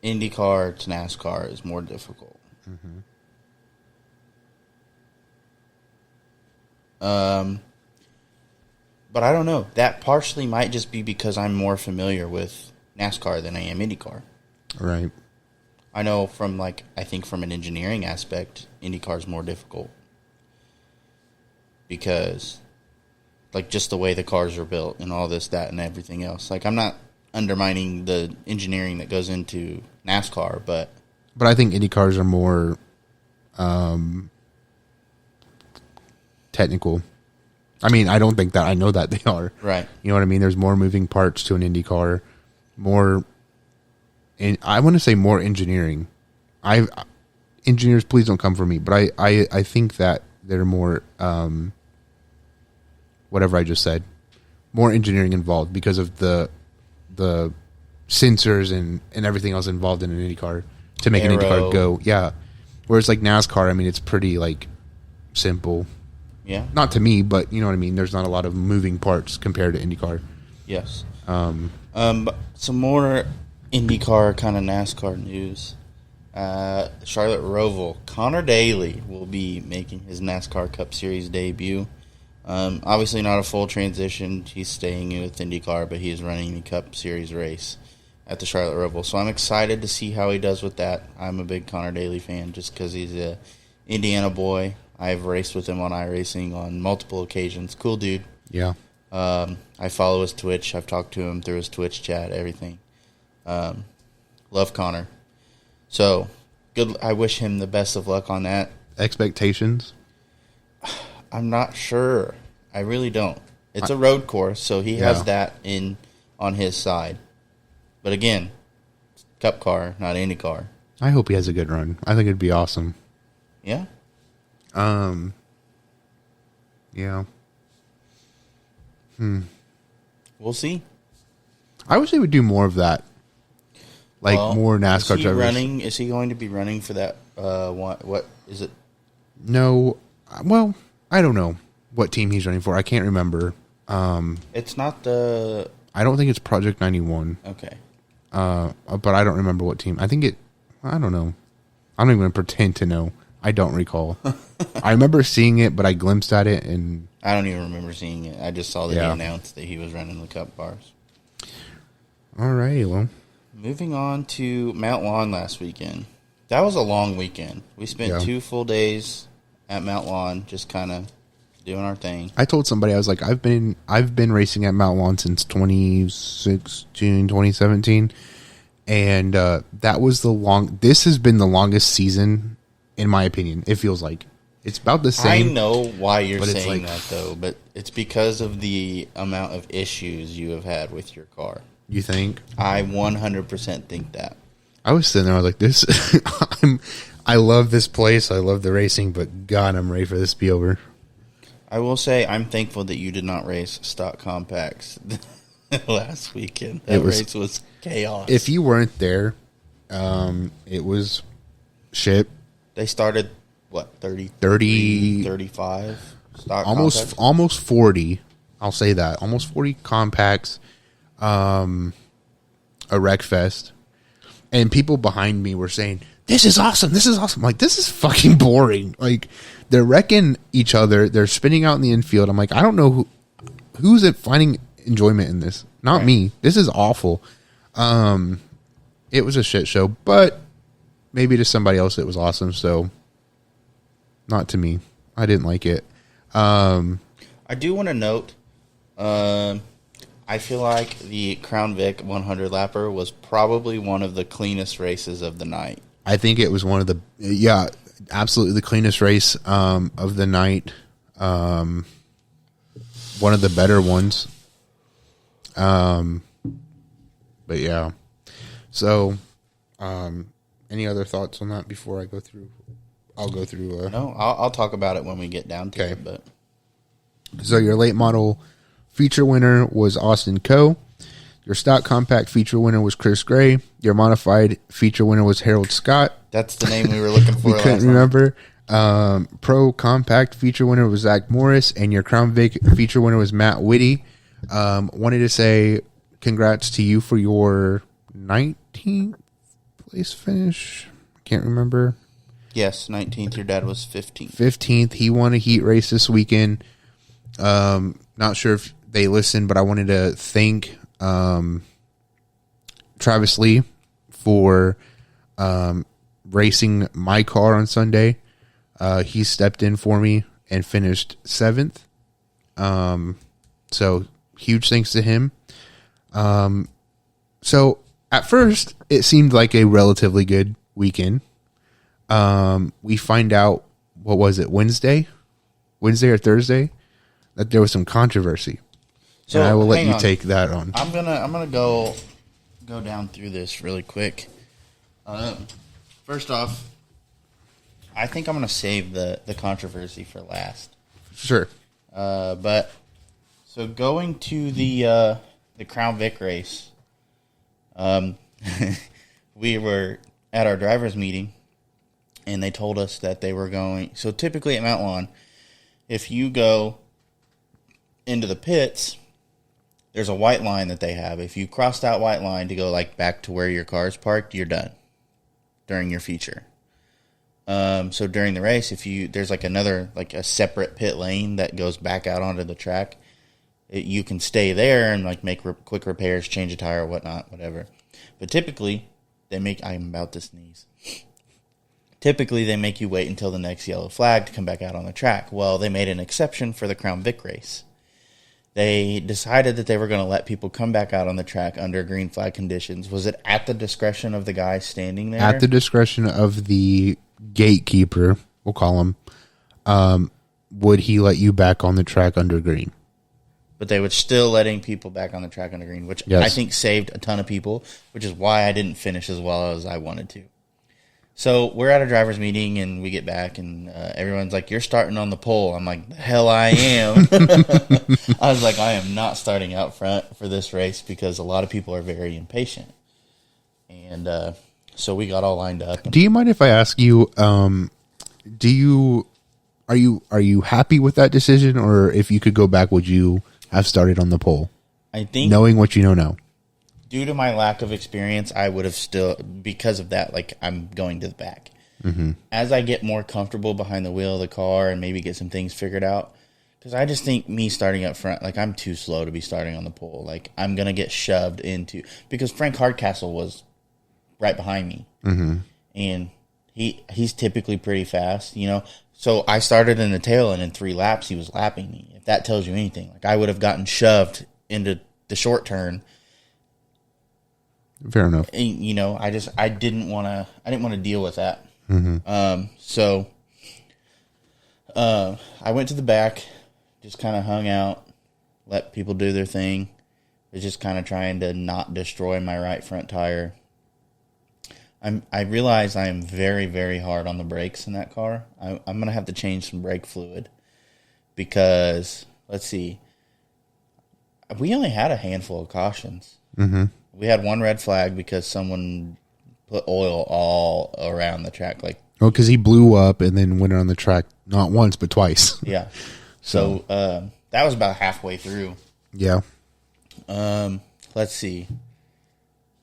IndyCar to NASCAR is more difficult. Mm-hmm. But I don't know. That partially might just be because I'm more familiar with NASCAR than I am IndyCar. Right. I know from I think from an engineering aspect, IndyCar is more difficult. Because, just the way the cars are built and all this, that, and everything else. I'm not undermining the engineering that goes into NASCAR, but I think Indy cars are more technical. I mean, I don't think that. I know that they are. right. You know what I mean? There's more moving parts to an Indy car, more, and I want to say more engineering. Engineers, please don't come for me, but I think that they're more, whatever I just said, more engineering involved because of the sensors and everything else involved in an Indy car to make an Indy car go. Yeah. Whereas like NASCAR, I mean, it's pretty like simple. Yeah. Not to me, but you know what I mean? There's not a lot of moving parts compared to IndyCar. Yes. Some more IndyCar kind of NASCAR news. Charlotte Roval. Connor Daly will be making his NASCAR Cup Series debut. Obviously not a full transition. He's staying with IndyCar, but he is running the Cup Series race at the Charlotte Roval. So I'm excited to see how he does with that. I'm a big Connor Daly fan just because he's a Indiana boy. I've raced with him on iRacing on multiple occasions. Cool dude. Yeah. I follow his Twitch. I've talked to him through his Twitch chat, everything. Love Connor. So, good. I wish him the best of luck on that. Expectations? I'm not sure. I really don't. It's a road course, so he has that on his side. But again, Cup car, not Indy car. I hope he has a good run. I think it'd be awesome. Yeah. Yeah. We'll see. I wish they would do more of that. Like more NASCAR drivers. Is he going to be running for that? What is it? No. Well, I don't know what team he's running for. I can't remember. It's not the. I don't think it's Project 91. Okay. But I don't remember what team. I think it. I don't know. I'm not even going to pretend to know. I don't recall. I remember seeing it, but I glimpsed at it, and I don't even remember seeing it. I just saw that he announced that he was running the Cup cars. All right, well. Moving on to Mount Lawn last weekend. That was a long weekend. We spent 2 full days at Mount Lawn, just kind of doing our thing. I told somebody, I was like, I've been racing at Mount Lawn since 2016, 2017, and that was this has been the longest season, in my opinion. It feels like it's about the same. I know why you're saying that, though, but it's because of the amount of issues you have had with your car. You think? I 100% think that. I was sitting there, I was like, this, I love this place, I love the racing, but God, I'm ready for this to be over. I will say, I'm thankful that you did not race stock compacts last weekend. That race was chaos. If you weren't there, it was shit. They started, what, 30, 35 stock compacts? Almost 40. I'll say that. Almost 40 compacts. A wreck fest. And people behind me were saying, this is awesome. This is awesome. I'm like, this is fucking boring. Like, they're wrecking each other. They're spinning out in the infield. I'm like, I don't know who's finding enjoyment in this. Not me. This is awful. It was a shit show, but maybe to somebody else it was awesome. So, not to me. I didn't like it. I do want to note, I feel like the Crown Vic 100 lapper was probably one of the cleanest races of the night. I think it was one of the, absolutely the cleanest race of the night. One of the better ones. But yeah. So, any other thoughts on that before I go through? I'll go through. No, I'll talk about it when we get down to it. But so your late model feature winner was Austin Coe. Your stock compact feature winner was Chris Gray. Your modified feature winner was Harold Scott. That's the name we were looking for. We couldn't remember. Pro compact feature winner was Zach Morris, and your Crown Vic feature winner was Matt Whitty. Wanted to say congrats to you for your 19th place finish. Can't remember. Yes, 19th. Your dad was 15th. 15th. He won a heat race this weekend. Not sure if they listened, but I wanted to thank Travis Lee for racing my car on Sunday. He stepped in for me and finished 7th. So huge thanks to him. So at first, it seemed like a relatively good weekend. We find out, what was it, Wednesday or Thursday, that there was some controversy. So and I will let you take that on. I'm gonna go down through this really quick. First off, I think I'm gonna save the controversy for last. Sure. But so going to the Crown Vic race, we were at our driver's meeting, and they told us that they were going. So typically at Mount Lawn, if you go into the pits, there's a white line that they have. If you cross that white line to go like back to where your car is parked, you're done during your feature. So during the race, there's like a separate pit lane that goes back out onto the track, you can stay there and like make quick repairs, change a tire, whatnot, whatever. But typically, I'm about to sneeze. Typically, they make you wait until the next yellow flag to come back out on the track. Well, they made an exception for the Crown Vic race. They decided that they were going to let people come back out on the track under green flag conditions. Was it at the discretion of the guy standing there? At the discretion of the gatekeeper, we'll call him. Would he let you back on the track under green? But they were still letting people back on the track under green, which yes. I think saved a ton of people, which is why I didn't finish as well as I wanted to. So we're at a driver's meeting, and we get back, and everyone's like, "You're starting on the pole." I'm like, "The hell I am." I was like, "I am not starting out front for this race because a lot of people are very impatient." And so we got all lined up. Do you mind if I ask you, are you happy with that decision, or if you could go back, would you have started on the pole? I think, knowing what you know now, due to my lack of experience, I would have still, because of that, like, I'm going to the back. Mm-hmm. As I get more comfortable behind the wheel of the car and maybe get some things figured out, because I just think me starting up front, like, I'm too slow to be starting on the pole. Like, I'm going to get shoved into, because Frank Hardcastle was right behind me. Mm-hmm. And he's typically pretty fast, you know. So I started in the tail, and in 3 laps, he was lapping me. If that tells you anything, like, I would have gotten shoved into the short turn. Fair enough. And, you know, I didn't want to deal with that. Mm-hmm. So I went to the back, just kind of hung out, let people do their thing. Was just kind of trying to not destroy my right front tire. I realize I am very, very hard on the brakes in that car. I'm going to have to change some brake fluid because, let's see, we only had a handful of cautions. Mm-hmm. We had 1 red flag because someone put oil all around the track. Like, oh, because he blew up and then went on the track not once but twice. Yeah. So that was about halfway through. Yeah. Let's see.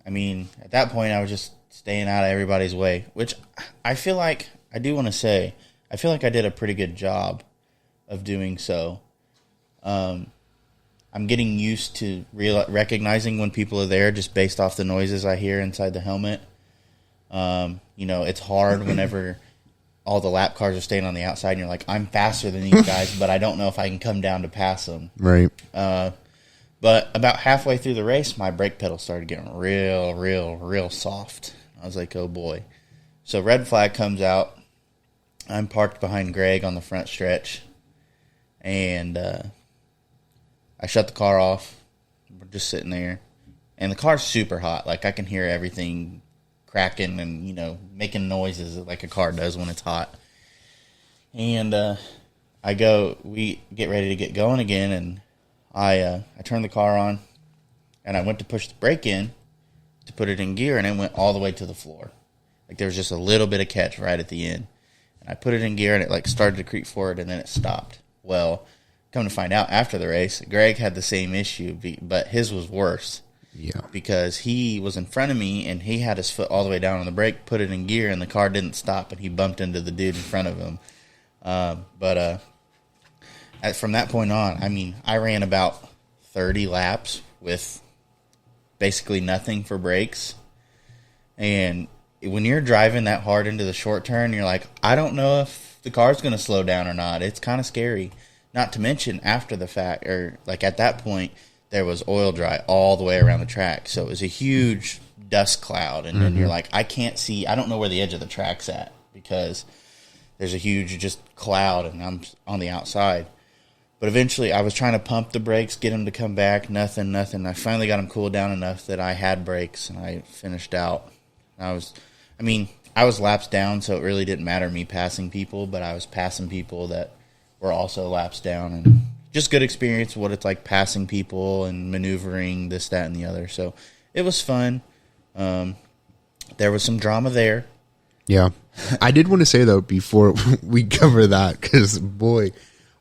I mean, at that point, I was just staying out of everybody's way, which I feel like, I do want to say, I feel like I did a pretty good job of doing so. I'm getting used to recognizing when people are there just based off the noises I hear inside the helmet. You know, it's hard whenever all the lap cars are staying on the outside and you're like, I'm faster than these guys, but I don't know if I can come down to pass them. Right. But about halfway through the race, my brake pedal started getting real soft. I was like, oh boy. So red flag comes out. I'm parked behind Greg on the front stretch. And I shut the car off. We're just sitting there. And the car's super hot. Like, I can hear everything cracking and, you know, making noises like a car does when it's hot. And we get ready to get going again, and I turned the car on, and I went to push the brake in to put it in gear, and it went all the way to the floor. Like, there was just a little bit of catch right at the end. And I put it in gear, and it, like, started to creep forward, and then it stopped. Well, come to find out after the race, Greg had the same issue, but his was worse. Yeah. Because he was in front of me, and he had his foot all the way down on the brake, put it in gear, and the car didn't stop, and he bumped into the dude in front of him. From that point on, I mean, I ran about 30 laps with basically nothing for brakes. And when you're driving that hard into the short turn, you're like, I don't know if the car's going to slow down or not. It's kind of scary. Not to mention after the fact, or like at that point, there was oil dry all the way around the track. So it was a huge dust cloud. And then you're like, I can't see. I don't know where the edge of the track's at because there's a huge just cloud and I'm on the outside. But eventually I was trying to pump the brakes, get them to come back. Nothing. I finally got them cooled down enough that I had brakes and I finished out. I was laps down, so it really didn't matter me passing people, but I was passing people that were also laps down, and just good experience what it's like passing people and maneuvering this, that, and the other. So it was fun. There was some drama there. Yeah. I did want to say, though, before we cover that, because, boy,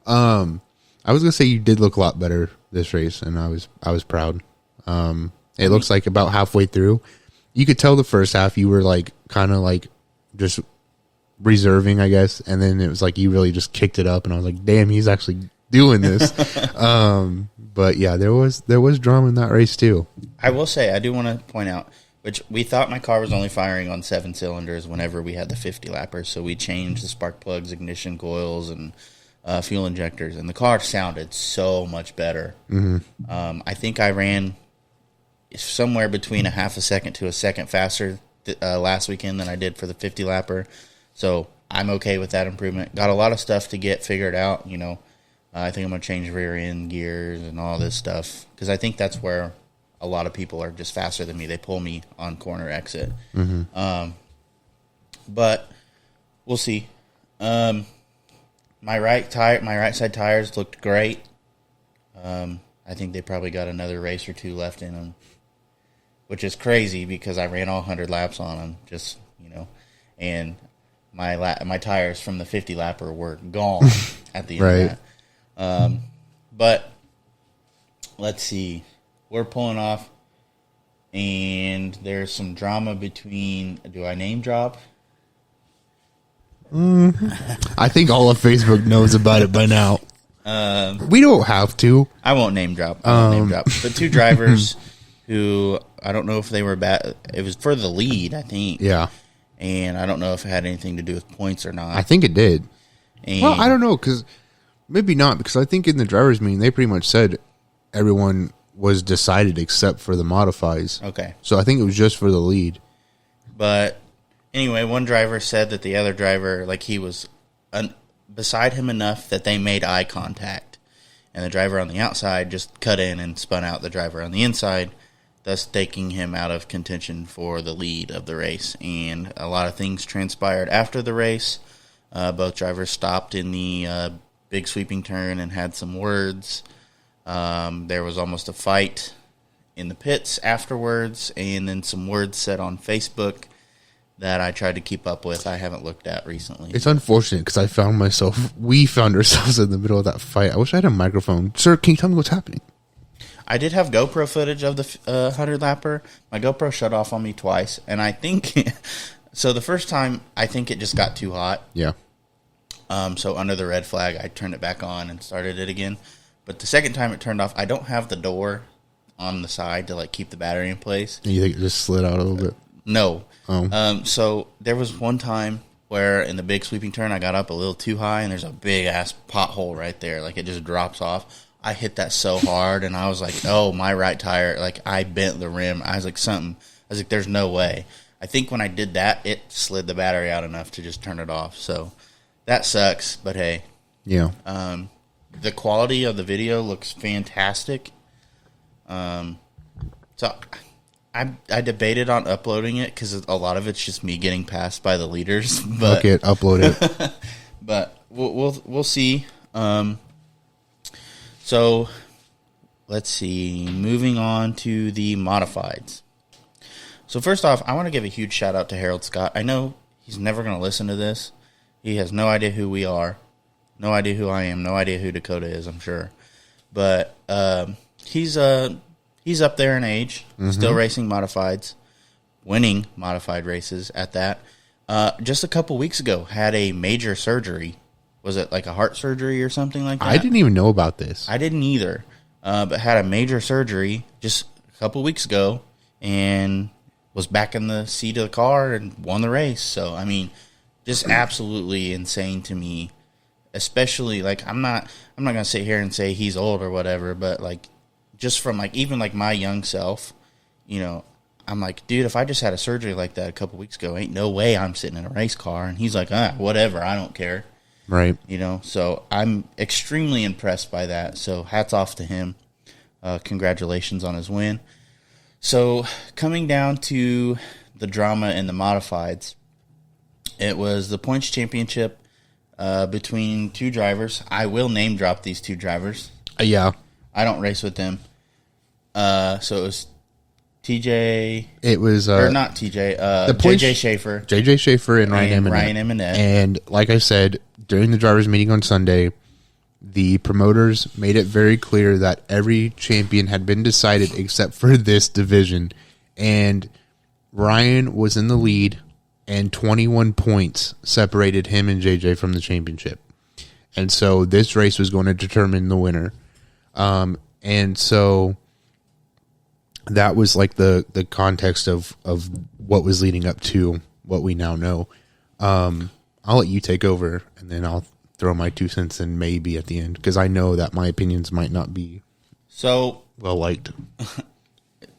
I was going to say you did look a lot better this race, and I was proud. It looks like about halfway through, you could tell the first half you were, like, kind of, like, just reserving, I guess, and then it was like you really just kicked it up, and I was like, damn, he's actually doing this. But, yeah, there was drama in that race, too. I will say, I do want to point out, which we thought my car was only firing on 7 cylinders whenever we had the 50 lappers, so we changed the spark plugs, ignition coils, and fuel injectors, and the car sounded so much better. I think I ran somewhere between a half a second to a second faster last weekend than I did for the 50 lapper, so I'm okay with that improvement. Got a lot of stuff to get figured out. I think I'm going to change rear end gears and all this stuff, because I think that's where a lot of people are just faster than me. They pull me on corner exit. But we'll see. My right side tires looked great. I think they probably got another race or two left in them, which is crazy because I ran all 100 laps on them. And my tires from the 50 lapper were gone at the end of that. But let's see. We're pulling off, and there's some drama between. Do I name drop? I think all of Facebook knows about it by now. We don't have to. I won't name drop. But two drivers who I don't know if they were bad. It was for the lead, I think. Yeah. And I don't know if it had anything to do with points or not. I think it did. And well, I don't know, because maybe not, because I think in the driver's meeting they pretty much said everyone was decided except for the modifies. Okay. So I think it was just for the lead. But anyway, one driver said that the other driver, like, he was beside him enough that they made eye contact. And the driver on the outside just cut in and spun out the driver on the inside, thus taking him out of contention for the lead of the race. And a lot of things transpired after the race. Both drivers stopped in the big sweeping turn and had some words. There was almost a fight in the pits afterwards, and then some words said on Facebook that I tried to keep up with. I haven't looked at recently. It's unfortunate because we found ourselves in the middle of that fight. I wish I had a microphone. Sir, can you tell me what's happening? I did have GoPro footage of the 100 lapper. My GoPro shut off on me twice, and I think so. The first time, I think it just got too hot. Yeah. So under the red flag, I turned it back on and started it again. But the second time it turned off, I don't have the door on the side to, like, keep the battery in place. You think it just slid out a little bit? No. Oh. So there was one time where in the big sweeping turn, I got up a little too high, and there's a big-ass pothole right there. Like, it just drops off. I hit that so hard, and I was like, oh, my right tire, like, I bent the rim. I was like, there's no way. I think when I did that, it slid the battery out enough to just turn it off. So that sucks, but hey. Yeah. The quality of the video looks fantastic. So I debated on uploading it because a lot of it's just me getting passed by the leaders. But okay, upload it. But we'll see. So let's see. Moving on to the modifieds. So first off, I want to give a huge shout out to Harold Scott. I know he's never going to listen to this. He has no idea who we are. No idea who I am. No idea who Dakota is, I'm sure. But he's up there in age, still racing modifieds, winning modified races at that. Just a couple weeks ago, had a major surgery. Was it like a heart surgery or something like that? I didn't even know about this. I didn't either. But had a major surgery just a couple weeks ago and was back in the seat of the car and won the race. So, I mean, just absolutely insane to me. Especially, like, I'm not going to sit here and say he's old or whatever, but, like, just from like even like my young self, you know, I'm like, dude, if I just had a surgery like that a couple weeks ago, ain't no way I'm sitting in a race car. And he's like, whatever, I don't care. Right. You know, so I'm extremely impressed by that. So hats off to him. Congratulations on his win. So coming down to the drama in the modifieds, it was the points championship between two drivers. I will name drop these two drivers. Yeah. I don't race with them. So it was TJ. It was or not TJ. JJ Schaefer. JJ Schaefer and Ryan Eminette. And like I said, during the drivers' meeting on Sunday, the promoters made it very clear that every champion had been decided except for this division. And Ryan was in the lead, and 21 points separated him and JJ from the championship. And so this race was going to determine the winner. And so that was like the context of what was leading up to what we now know. I'll let you take over, and then I'll throw my 2 cents in maybe at the end, because I know that my opinions might not be so well liked.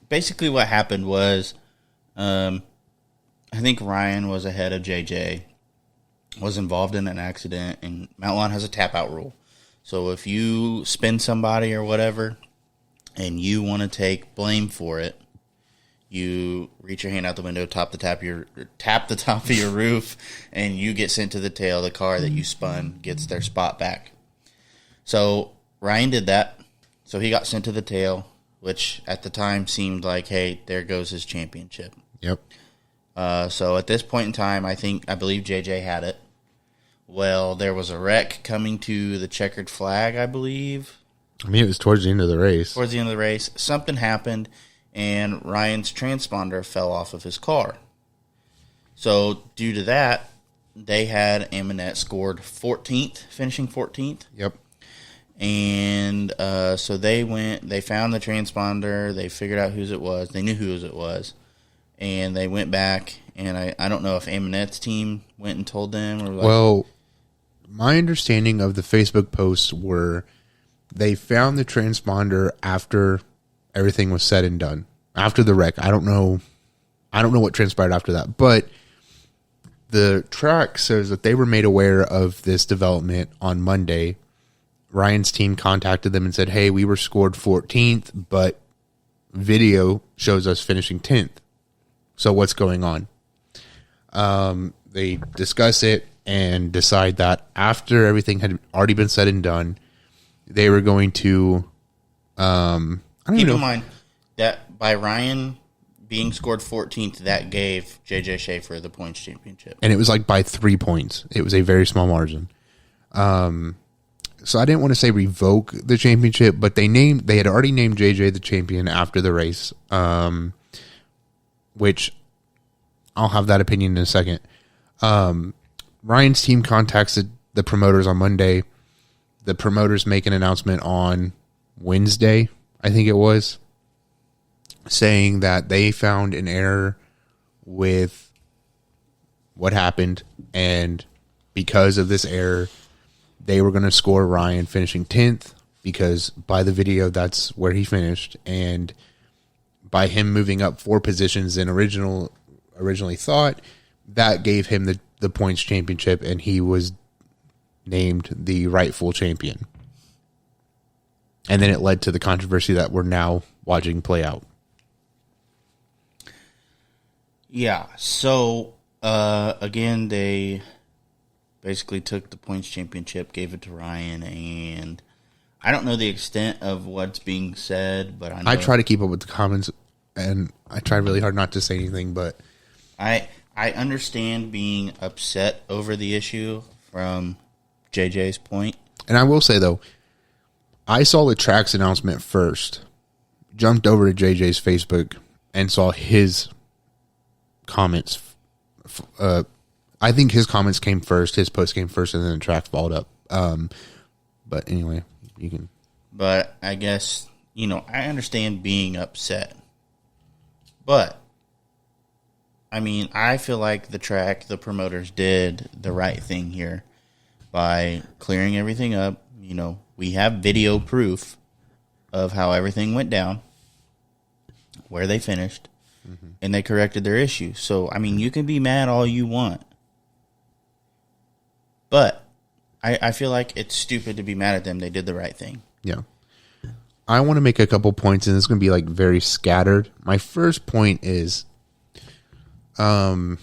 Basically what happened was I think Ryan was ahead of JJ, was involved in an accident, and Mount Lawn has a tap-out rule. So if you spin somebody or whatever and you want to take blame for it, you reach your hand out the window, tap the top of your roof, and you get sent to the tail. The car that you spun gets their spot back. So Ryan did that. So he got sent to the tail, which at the time seemed like, hey, there goes his championship. Yep. So at this point in time, I believe JJ had it. Well, there was a wreck coming to the checkered flag, I believe. I mean, it was towards the end of the race. Towards the end of the race, something happened, and Ryan's transponder fell off of his car. So due to that, they had Eminette scored 14th, finishing 14th. Yep. And so they found the transponder, they figured out whose it was, they knew whose it was, and they went back, and I don't know if Eminette's team went and told them. Or like, well, my understanding of the Facebook posts were they found the transponder after everything was said and done. After the wreck. I don't know what transpired after that, but the track says that they were made aware of this development on Monday. Ryan's team contacted them and said, hey, we were scored 14th, but video shows us finishing 10th. So what's going on? They discuss it and decide that after everything had already been said and done, they were going to keep in mind that by Ryan being scored 14th, that gave JJ Schaefer the points championship. And it was like by 3 points. It was a very small margin. So I didn't want to say revoke the championship, but they had already named JJ the champion after the race, which I'll have that opinion in a second. Ryan's team contacted the promoters on Monday. The promoters make an announcement on Wednesday, I think it was, saying that they found an error with what happened, and because of this error, they were going to score Ryan finishing 10th, because by the video, that's where he finished, and by him moving up 4 positions than originally thought, that gave him the points championship, and he was named the rightful champion. And then it led to the controversy that we're now watching play out. Yeah, so again, they basically took the points championship, gave it to Ryan, and I don't know the extent of what's being said, but I try to keep up with the comments, and I try really hard not to say anything, but I understand being upset over the issue from JJ's point. And I will say, though, I saw the track's announcement first, jumped over to JJ's Facebook, and saw his comments. I think his comments came first, his post came first, and then the track followed up. But anyway, you can. But I guess, I understand being upset. But, I mean, I feel like the promoters did the right thing here by clearing everything up. We have video proof of how everything went down, where they finished, and they corrected their issue. So, I mean, you can be mad all you want. But I feel like it's stupid to be mad at them. They did the right thing. Yeah. I want to make a couple points, and it's going to be like very scattered. My first point is, and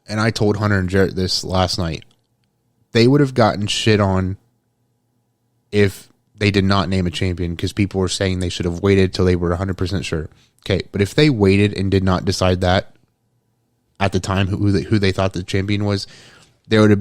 I told Hunter and Jarrett this last night, they would have gotten shit on if they did not name a champion, because people were saying they should have waited till they were 100% sure. Okay, but if they waited and did not decide that at the time who they thought the champion was, they would have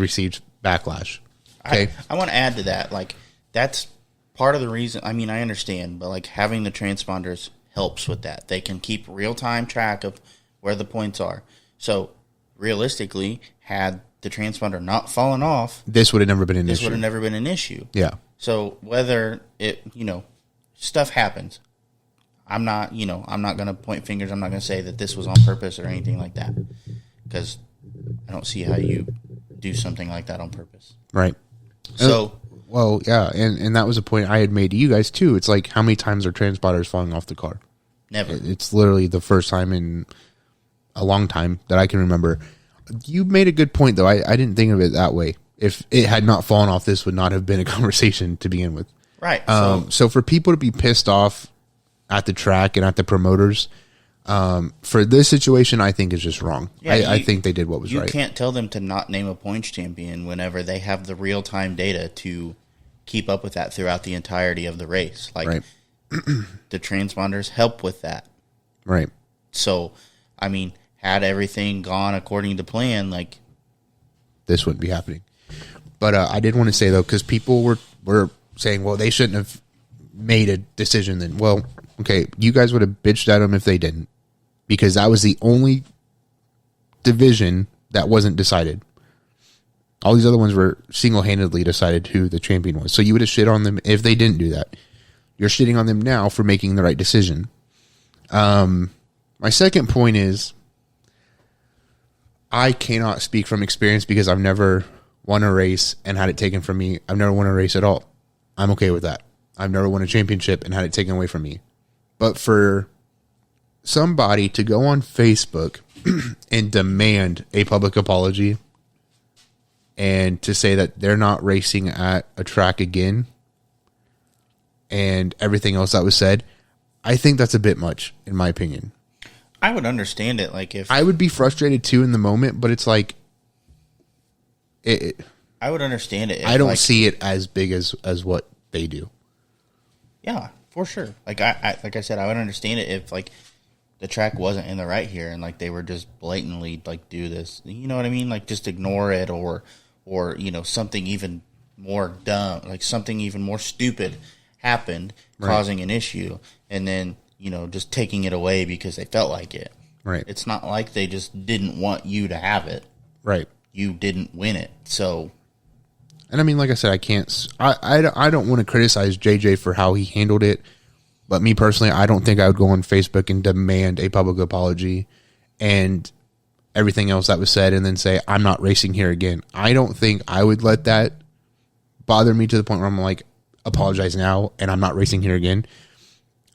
received backlash. Okay, I want to add to that. Like, that's part of the reason. I mean, I understand, but like having the transponders helps with that. They can keep real time track of where the points are. So realistically, had the transponder not fallen off, this would have never been an issue. This would have never been an issue. Yeah. So whether it, stuff happens. I'm not going to point fingers. I'm not going to say that this was on purpose or anything like that, because I don't see how you do something like that on purpose. Right. So, well, yeah, and that was a point I had made to you guys too. It's like, how many times are transponders falling off the car? Never. It's literally the first time in a long time that I can remember. You made a good point, though. I didn't think of it that way. If it had not fallen off, this would not have been a conversation to begin with. Right. So for people to be pissed off at the track and at the promoters, for this situation, I think is just wrong. Yeah, I think they did what was right. You can't tell them to not name a points champion whenever they have the real-time data to keep up with that throughout the entirety of the race. Like, right. The transponders help with that. Right. So, I mean, had everything gone according to plan, like, this wouldn't be happening. But I did want to say, though, because people were saying, well, they shouldn't have made a decision then. Well, okay, you guys would have bitched at them if they didn't, because that was the only division that wasn't decided. All these other ones were single-handedly decided who the champion was. So you would have shit on them if they didn't do that. You're shitting on them now for making the right decision. My second point is, I cannot speak from experience because I've never won a race and had it taken from me. I've never won a race at all. I'm okay with that. I've never won a championship and had it taken away from me. But for somebody to go on Facebook and demand a public apology and to say that they're not racing at a track again and everything else that was said, I think that's a bit much, in my opinion. I would understand it. Like, if I would be frustrated too in the moment, but it's like, I would understand it. I don't see it as big as what they do. Yeah, for sure. Like I said, I would understand it if like the track wasn't in the right here and like they were just blatantly like do this. You know what I mean? Like just ignore it or something even more dumb, like something even more stupid happened, causing an issue, and then just taking it away because they felt like it. Right. It's not like they just didn't want you to have it. Right. You didn't win it, so. And I mean, like I said, I don't want to criticize JJ for how he handled it, but me personally, I don't think I would go on Facebook and demand a public apology and everything else that was said and then say, I'm not racing here again. I don't think I would let that bother me to the point where I'm like, apologize now and I'm not racing here again.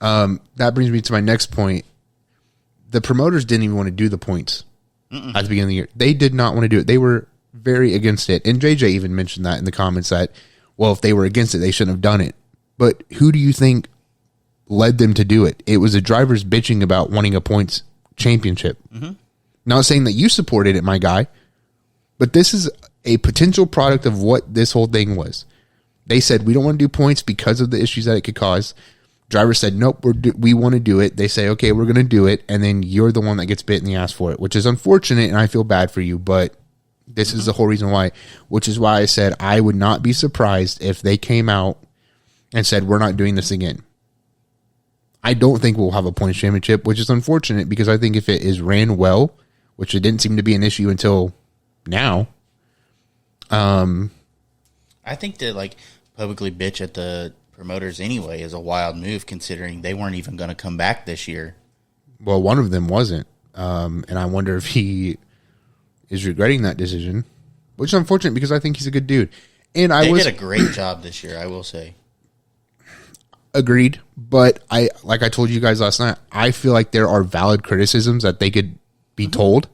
That brings me to my next point. The promoters didn't even want to do the points at the beginning of the year. They did not want to do it. They were very against it. And JJ even mentioned that in the comments that, well, if they were against it, they shouldn't have done it. But who do you think led them to do it? It was the drivers bitching about wanting a points championship. Mm-hmm. Not saying that you supported it, my guy, but this is a potential product of what this whole thing was. They said, we don't want to do points because of the issues that it could cause. Drivers said, nope, we want to do it. They say, okay, we're going to do it. And then you're the one that gets bit in the ass for it, which is unfortunate. And I feel bad for you, but this is the whole reason why, which is why I said I would not be surprised if they came out and said, we're not doing this again. I don't think we'll have a points championship, which is unfortunate because I think if it is ran well, which it didn't seem to be an issue until now. I think that like publicly bitch at the promoters anyway is a wild move considering they weren't even going to come back this year. Well, one of them wasn't. And I wonder if he is regretting that decision, which is unfortunate because I think he's a good dude. And They did a great job this year, I will say. Agreed, but like I told you guys last night, I feel like there are valid criticisms that they could be told,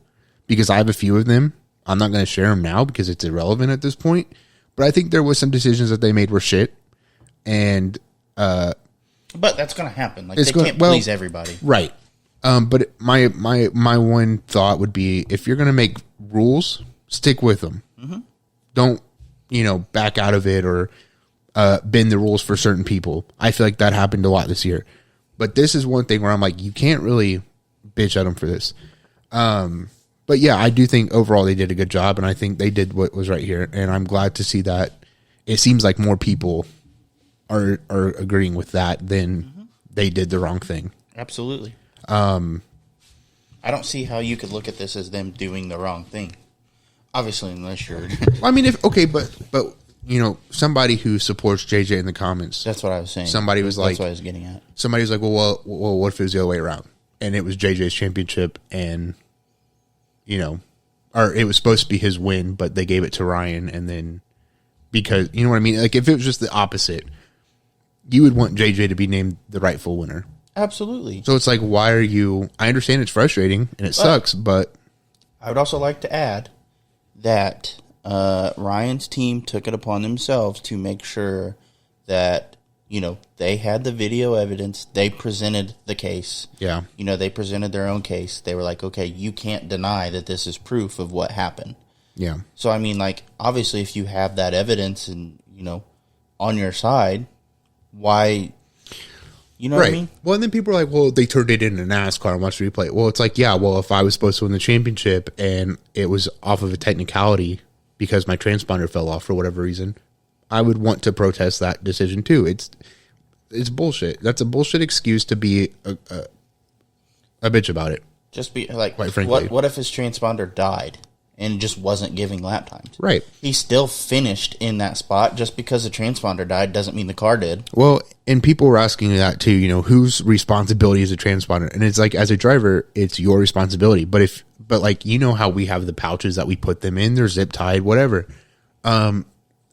because I have a few of them. I'm not going to share them now because it's irrelevant at this point, but I think there was some decisions that they made were shit, and but that's going to happen. Like, they can't please everybody, right? But my one thought would be, if you're going to make rules, stick with them. Don't back out of it or bend the rules for certain people. I feel like that happened a lot this year. But this is one thing where I'm like, you can't really bitch at them for this. But yeah, I do think overall they did a good job, and I think they did what was right here. And I'm glad to see that it seems like more people are agreeing with that than they did the wrong thing. Absolutely. I don't see how you could look at this as them doing the wrong thing. Obviously, unless you're... I mean, but somebody who supports JJ in the comments. That's what I was saying. Somebody was like... That's what I was getting at. Somebody was like, well, what if it was the other way around? And it was JJ's championship, and, or it was supposed to be his win, but they gave it to Ryan, and then, because, you know what I mean? Like, if it was just the opposite, you would want JJ to be named the rightful winner. Absolutely. So it's like, why are you... I understand it's frustrating, and it sucks, but... I would also like to add that Ryan's team took it upon themselves to make sure that, they had the video evidence. They presented the case. Yeah. They presented their own case. They were like, okay, you can't deny that this is proof of what happened. Yeah. So, I mean, like, obviously, if you have that evidence and, on your side, why... You know what I mean? Well, and then people are like, well, they turned it into NASCAR and watched replay. Well, it's like, yeah, well, if I was supposed to win the championship and it was off of a technicality because my transponder fell off for whatever reason, I would want to protest that decision too. It's bullshit. That's a bullshit excuse to be a bitch about it. Just be like, quite frankly. What if his transponder died and just wasn't giving lap times? Right. He still finished in that spot. Just because the transponder died doesn't mean the car did. Well, and people were asking that too, whose responsibility is a transponder? And it's like, as a driver, it's your responsibility. But like, how we have the pouches that we put them in, they're zip tied, whatever. Again,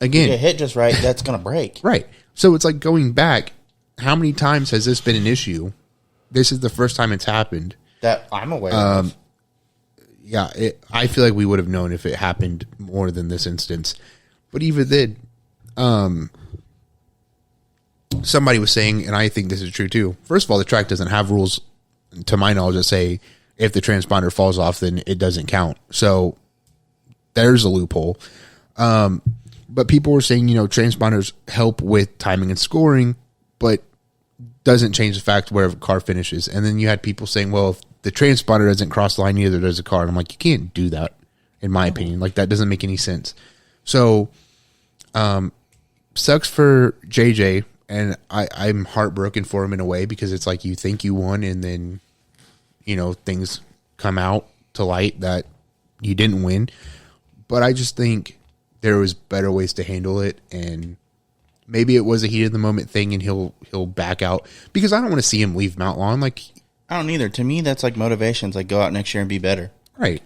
if you get hit just right, that's going to break. Right. So it's like, going back, how many times has this been an issue? This is the first time it's happened. That I'm aware of. Yeah, I feel like we would have known if it happened more than this instance. But even then, somebody was saying, and I think this is true too, first of all, the track doesn't have rules, to my knowledge, that say if the transponder falls off, then it doesn't count. So there's a loophole. But people were saying, transponders help with timing and scoring, but doesn't change the fact where a car finishes. And then you had people saying, well, if the transponder doesn't cross the line, neither does the car. And I'm like, you can't do that, in my opinion. Like, that doesn't make any sense. So, sucks for JJ, and I'm heartbroken for him in a way, because it's like, you think you won, and then, things come out to light that you didn't win. But I just think there was better ways to handle it, and maybe it was a heat of the moment thing, and he'll back out, because I don't want to see him leave Mount Lawn. Like, I don't either. To me, that's like motivations. Like, go out next year and be better. Right.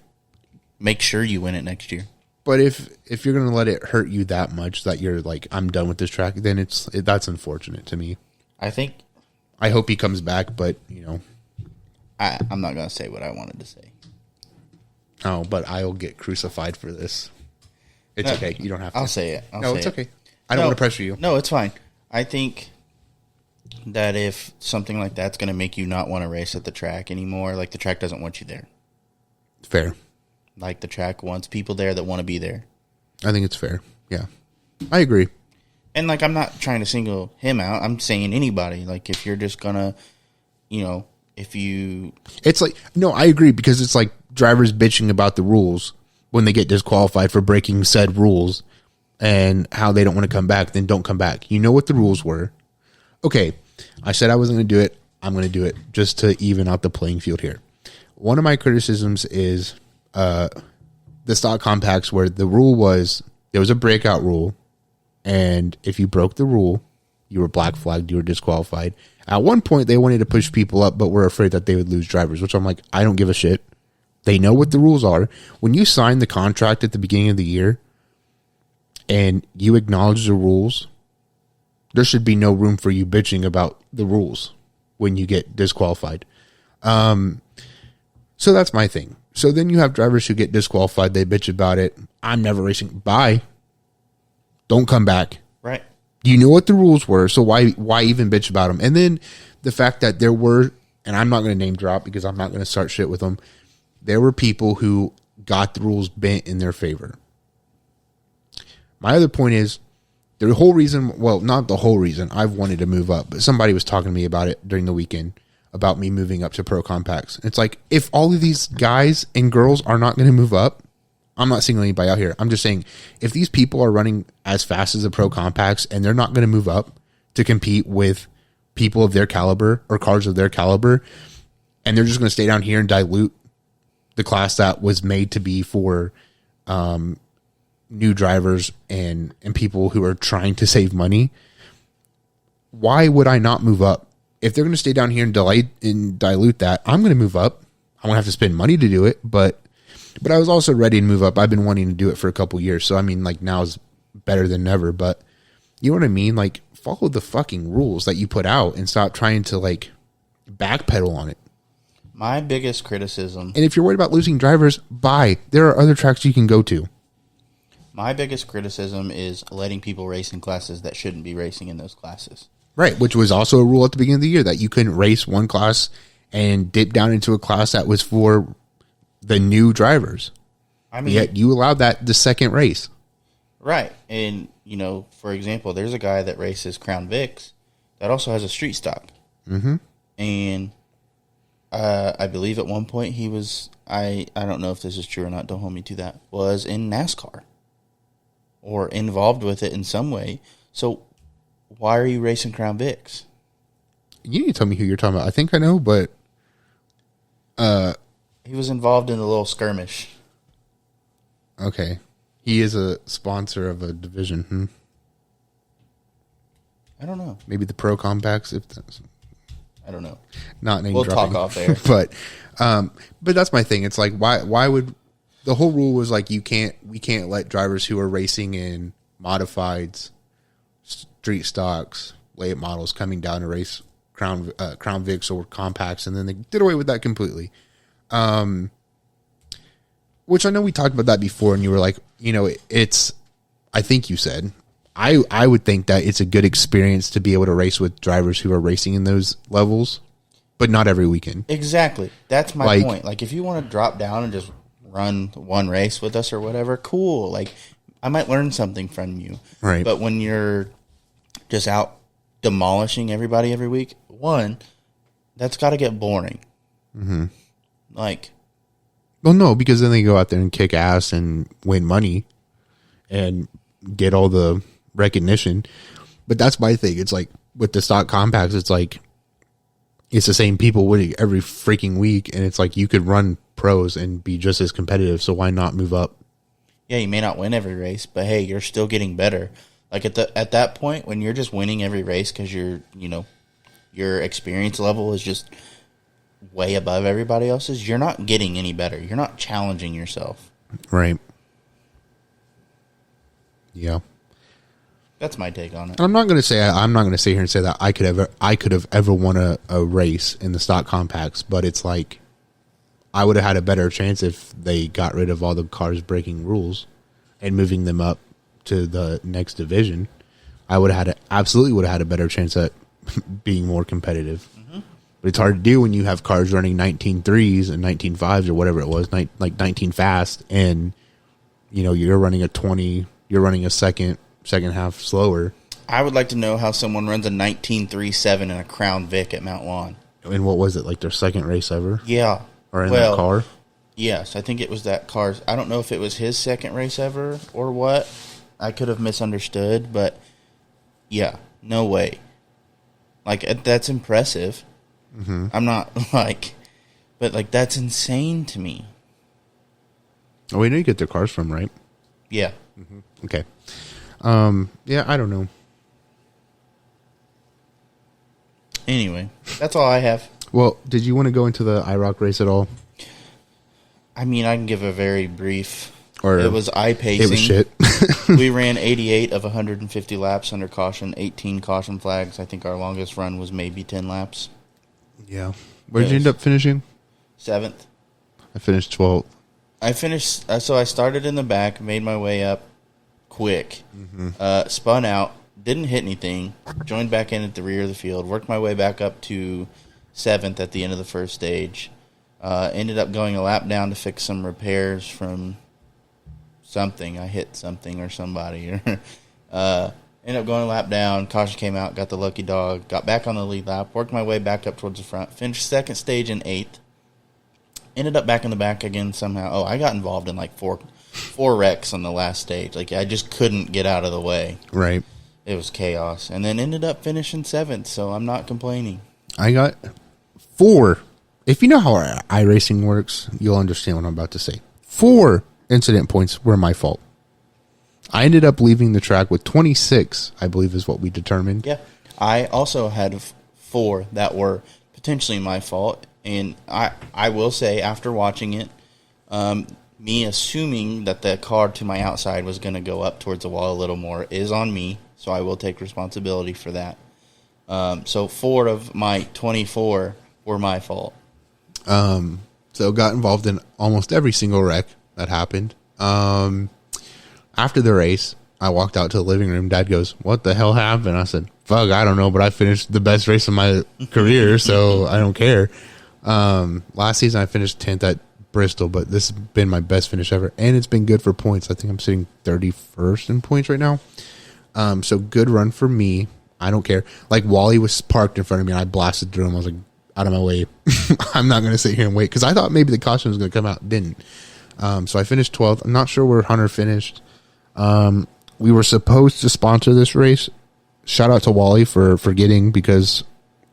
Make sure you win it next year. But if you're going to let it hurt you that much that you're like, I'm done with this track, then that's unfortunate to me. I hope he comes back, but I'm not going to say what I wanted to say. Oh, but I'll get crucified for this. It's okay. You don't have to. I'll say it. It's okay. I don't want to pressure you. No, it's fine. I think that if something like that's going to make you not want to race at the track anymore, like, the track doesn't want you there. Fair. Like, the track wants people there that want to be there. I think it's fair. Yeah. I agree. And, like, I'm not trying to single him out. I'm saying anybody. Like, if you're just going to, if you... It's like, no, I agree, because it's like drivers bitching about the rules when they get disqualified for breaking said rules and how they don't want to come back, then don't come back. You know what the rules were. Okay, I said I wasn't going to do it. I'm going to do it just to even out the playing field here. One of my criticisms is the stock compacts, where the rule was, there was a breakout rule, and if you broke the rule, you were black flagged, you were disqualified. At one point, they wanted to push people up, but were afraid that they would lose drivers, which I'm like, I don't give a shit. They know what the rules are. When you sign the contract at the beginning of the year, and you acknowledge the rules, there should be no room for you bitching about the rules when you get disqualified. So that's my thing. So then you have drivers who get disqualified. They bitch about it. I'm never racing. Bye. Don't come back. Right. You knew what the rules were, so why even bitch about them? And then the fact that there were, and I'm not going to name drop because I'm not going to start shit with them, there were people who got the rules bent in their favor. My other point is, the whole reason, well, not the whole reason, I've wanted to move up, but somebody was talking to me about it during the weekend, about me moving up to Pro Compacts. It's like, if all of these guys and girls are not going to move up, I'm not singling anybody out here. I'm just saying, if these people are running as fast as the Pro Compacts and they're not going to move up to compete with people of their caliber or cars of their caliber, and they're just going to stay down here and dilute the class that was made to be for new drivers and people who are trying to save money, why would I not move up? If they're going to stay down here and dilute that, I'm going to move up. I won't have to spend money to do it, but I was also ready to move up. I've been wanting to do it for a couple years. So, I mean, like, now is better than ever. But you know what I mean? Like, follow the fucking rules that you put out and stop trying to, like, backpedal on it. My biggest criticism... And if you're worried about losing drivers, bye. There are other tracks you can go to. My biggest criticism is letting people race in classes that shouldn't be racing in those classes. Right, which was also a rule at the beginning of the year that you couldn't race one class and dip down into a class that was for the new drivers. I mean, yet you allowed that the second race. Right. And, you know, for example, there's a guy that races Crown Vics that also has a street stock. Mm-hmm. And I believe at one point he was, I don't know if this is true or not, don't hold me to that, was in NASCAR or involved with it in some way. So why are you racing Crown Vics? You need to tell me who you're talking about. I think I know, but... he was involved in the little skirmish. Okay. He is a sponsor of a division. I don't know. Maybe the Pro Compacts, if that's... I don't know. Not name we'll dropping. Talk off there. but that's my thing. It's like, why would... The whole rule was like, we can't let drivers who are racing in modifieds, street stocks, late models coming down to race Crown Vics or compacts, and then they did away with that completely. Which I know we talked about that before, and you were like, you know, it's, I think you said, I would think that it's a good experience to be able to race with drivers who are racing in those levels, but not every weekend. Exactly. That's my point. Like, if you want to drop down and just run one race with us or whatever, cool. Like, I might learn something from you. Right. But when you're just out demolishing everybody every week, one, that's got to get boring. Mm-hmm. Like, well, no, because then they go out there and kick ass and win money and get all the recognition. But that's my thing. It's like with the stock compacts, it's like it's the same people winning every freaking week, and it's like you could run pros and be just as competitive. So why not move up? Yeah, you may not win every race, but hey, you're still getting better. Like at that point, when you're just winning every race because your experience level is just way above everybody else's, you're not getting any better. You're not challenging yourself. Right. Yeah. That's my take on it. I'm not going to sit here and say that I could have ever won a race in the stock compacts, but it's like I would have had a better chance if they got rid of all the cars breaking rules and moving them up to the next division. I absolutely would have had a better chance at being more competitive. Mm-hmm. But it's hard to do when you have cars running 19.3s and 19.5s or whatever it was, like 19 fast, and you're running a 20, you're running a second half slower. I would like to know how someone runs a 19.37 in a Crown Vic at Mount Lawn. And what was it, like their second race ever? Yeah. Or in that car? Yes, I think it was that car's. I don't know if it was his second race ever or what. I could have misunderstood, but yeah, no way. Like, that's impressive. Mm-hmm. I'm not but that's insane to me. Oh, we know you get their cars from, right? Yeah. Mm-hmm. Okay. Yeah, I don't know. Anyway, that's all I have. Well, did you want to go into the IROC race at all? I mean, I can give a very brief. It was iPacing. It was shit. We ran 88 of 150 laps under caution, 18 caution flags. I think our longest run was maybe 10 laps. Yeah. Where did you end up finishing? 7th. I finished 12th. I finished, so I started in the back, made my way up quick, spun out, didn't hit anything, joined back in at the rear of the field, worked my way back up to 7th at the end of the first stage. Ended up going a lap down to fix some repairs from something. I hit something or somebody. Ended up going a lap down. Caution came out, got the lucky dog, got back on the lead lap, worked my way back up towards the front, finished second stage in 8th. Ended up back in the back again somehow. Oh, I got involved in like four wrecks on the last stage. Like, I just couldn't get out of the way. Right. It was chaos. And then ended up finishing 7th, so I'm not complaining. I got 4. If you know how iRacing works, you'll understand what I'm about to say. 4 incident points were my fault. I ended up leaving the track with 26, I believe is what we determined. Yeah. I also had 4 that were potentially my fault. And I will say, after watching it, me assuming that the car to my outside was going to go up towards the wall a little more is on me, so I will take responsibility for that. So 4 of my 24 were my fault. So got involved in almost every single wreck that happened. After the race, I walked out to the living room. Dad goes, "What the hell happened?" I said, "Fuck, I don't know, but I finished the best race of my career, so I don't care." Last season I finished 10th at Bristol, but this has been my best finish ever, and it's been good for points. I think I'm sitting 31st in points right now. So good run for me. I don't care. Like, Wally was parked in front of me, and I blasted through him. I was like, out of my way. I'm not going to sit here and wait, because I thought maybe the caution was going to come out. It didn't. So I finished 12th. I'm not sure where Hunter finished. We were supposed to sponsor this race. Shout out to Wally for forgetting, because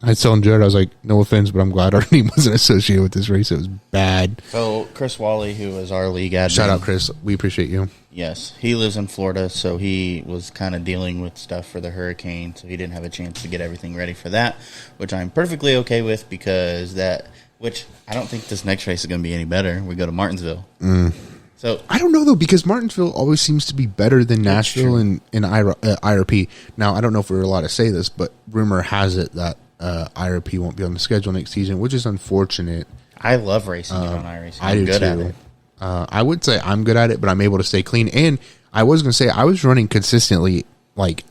I was telling Jared, I was like, no offense, but I'm glad our name wasn't associated with this race. It was bad. So Chris Wally, who is our league admin. Shout out, Chris. We appreciate you. Yes. He lives in Florida, so he was kind of dealing with stuff for the hurricane, so he didn't have a chance to get everything ready for that, which I'm perfectly okay with, because which I don't think this next race is going to be any better. We go to Martinsville. So I don't know, though, because Martinsville always seems to be better than Nashville and IRP. Now, I don't know if we're allowed to say this, but rumor has it that IRP won't be on the schedule next season, which is unfortunate. I love racing on iRacing. I do, good too. at it. I would say I'm good at it, but I'm able to stay clean. And I was going to say, I was running consistently, like,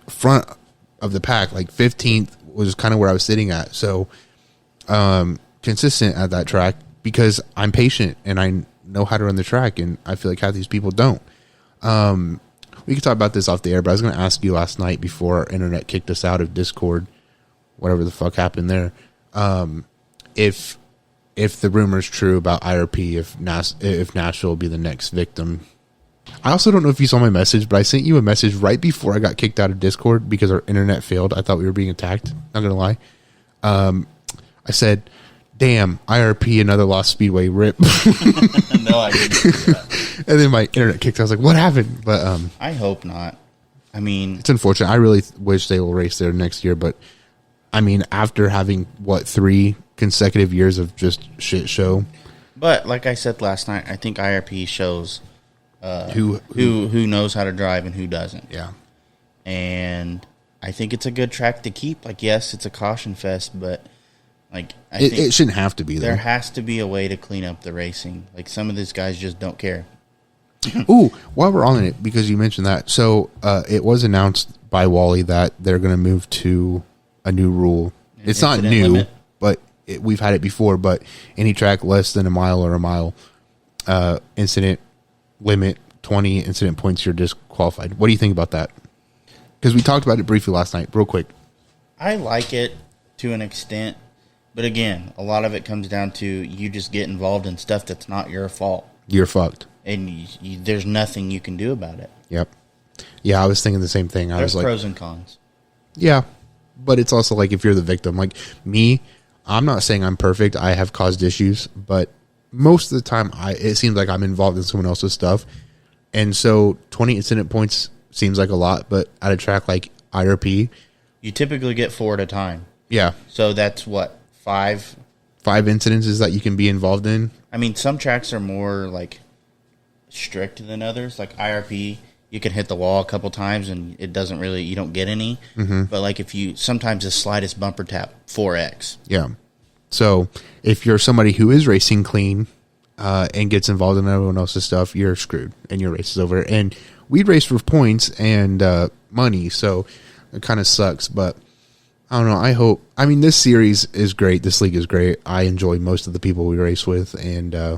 front of the pack. Like, 15th was kind of where I was sitting at. So, consistent at that track, because I'm patient and I know how to run the track, and I feel like half these people don't. We could talk about this off the air, but I was going to ask you last night before our internet kicked us out of Discord, whatever the fuck happened there, if the rumor's true about IRP, if Nashville will be the next victim. I also don't know if you saw my message, but I sent you a message right before I got kicked out of Discord because our internet failed. I thought we were being attacked. Not gonna lie. I said, "Damn, IRP, another lost speedway, rip." No, I didn't do that. And then my internet kicked. I was like, "What happened?" But I hope not. I mean, it's unfortunate. I really wish they will race there next year, but I mean, after having 3 consecutive years of just shit show. But like I said last night, I think IRP shows who knows how to drive and who doesn't. Yeah. And I think it's a good track to keep. Like, yes, it's a caution fest, but like it shouldn't have to be there. There has to be a way to clean up the racing. Like, some of these guys just don't care. Ooh, while we're on it, because you mentioned that, so it was announced by Wally that they're going to move to a new rule. It's not new, limit. But we've had it before. But any track less than a mile or a mile, incident limit, 20 incident points, you're disqualified. What do you think about that? Because we talked about it briefly last night, real quick. I like it to an extent, but again, a lot of it comes down to you just get involved in stuff that's not your fault. You're fucked. And there's nothing you can do about it. Yep. Yeah, I was thinking the same thing. There's like, pros and cons. Yeah, but it's also like if you're the victim. Like me, I'm not saying I'm perfect. I have caused issues, but most of the time, it seems like I'm involved in someone else's stuff. And so 20 incident points seems like a lot, but at a track like IRP, you typically get 4 at a time. Yeah. So that's what, 5? 5 incidences that you can be involved in. I mean, some tracks are more like strict than others. Like IRP, you can hit the wall a couple times and it doesn't really, you don't get any. Mm-hmm. But like if you, sometimes the slightest bumper tap, 4X. Yeah. So if you're somebody who is racing clean and gets involved in everyone else's stuff, you're screwed and your race is over. And we race for points and money, so it kind of sucks. But I don't know. I mean, this series is great. This league is great. I enjoy most of the people we race with, and I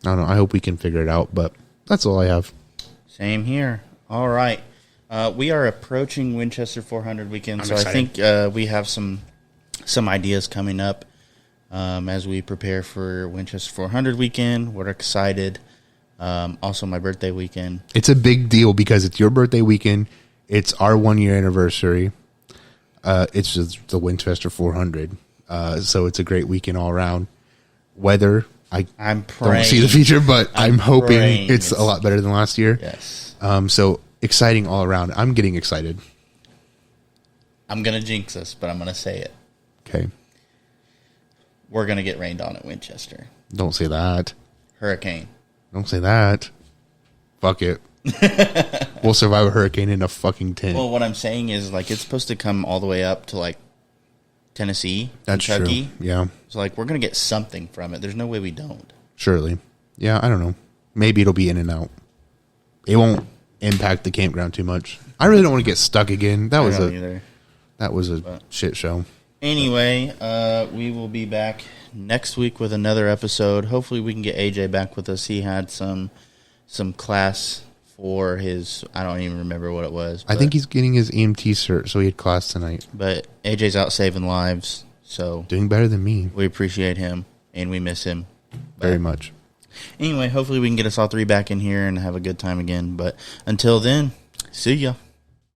don't know. I hope we can figure it out. But that's all I have. Same here. All right. We are approaching Winchester 400 weekend, I'm so excited. I think we have some ideas coming up as we prepare for Winchester 400 weekend. We're excited. Also, my birthday weekend. It's a big deal because it's your birthday weekend. It's our 1 year anniversary. It's just the Winchester 400. So it's a great weekend all around. Weather, I'm praying, don't see the future, but I'm hoping it's a lot better than last year. Yes. So exciting all around. I'm getting excited. I'm going to jinx us, but I'm going to say it. Okay. We're going to get rained on at Winchester. Don't say that. Hurricane. Don't say that. Fuck it. We'll survive a hurricane in a fucking tent. Well, what I'm saying is, like, it's supposed to come all the way up to, like, Tennessee, That's Kentucky. true. Yeah. So, like, we're going to get something from it. There's no way we don't. Surely. Yeah, I don't know. Maybe it'll be in and out. It won't impact the campground too much. I really don't want to get stuck again. That was a shit show. Anyway, we will be back next week with another episode. Hopefully we can get AJ back with us. He had some class for his, I don't even remember what it was. I think he's getting his EMT cert, so he had class tonight. But AJ's out saving lives, so doing better than me. We appreciate him, and we miss him very much. Anyway, hopefully we can get us all three back in here and have a good time again. But until then, see ya.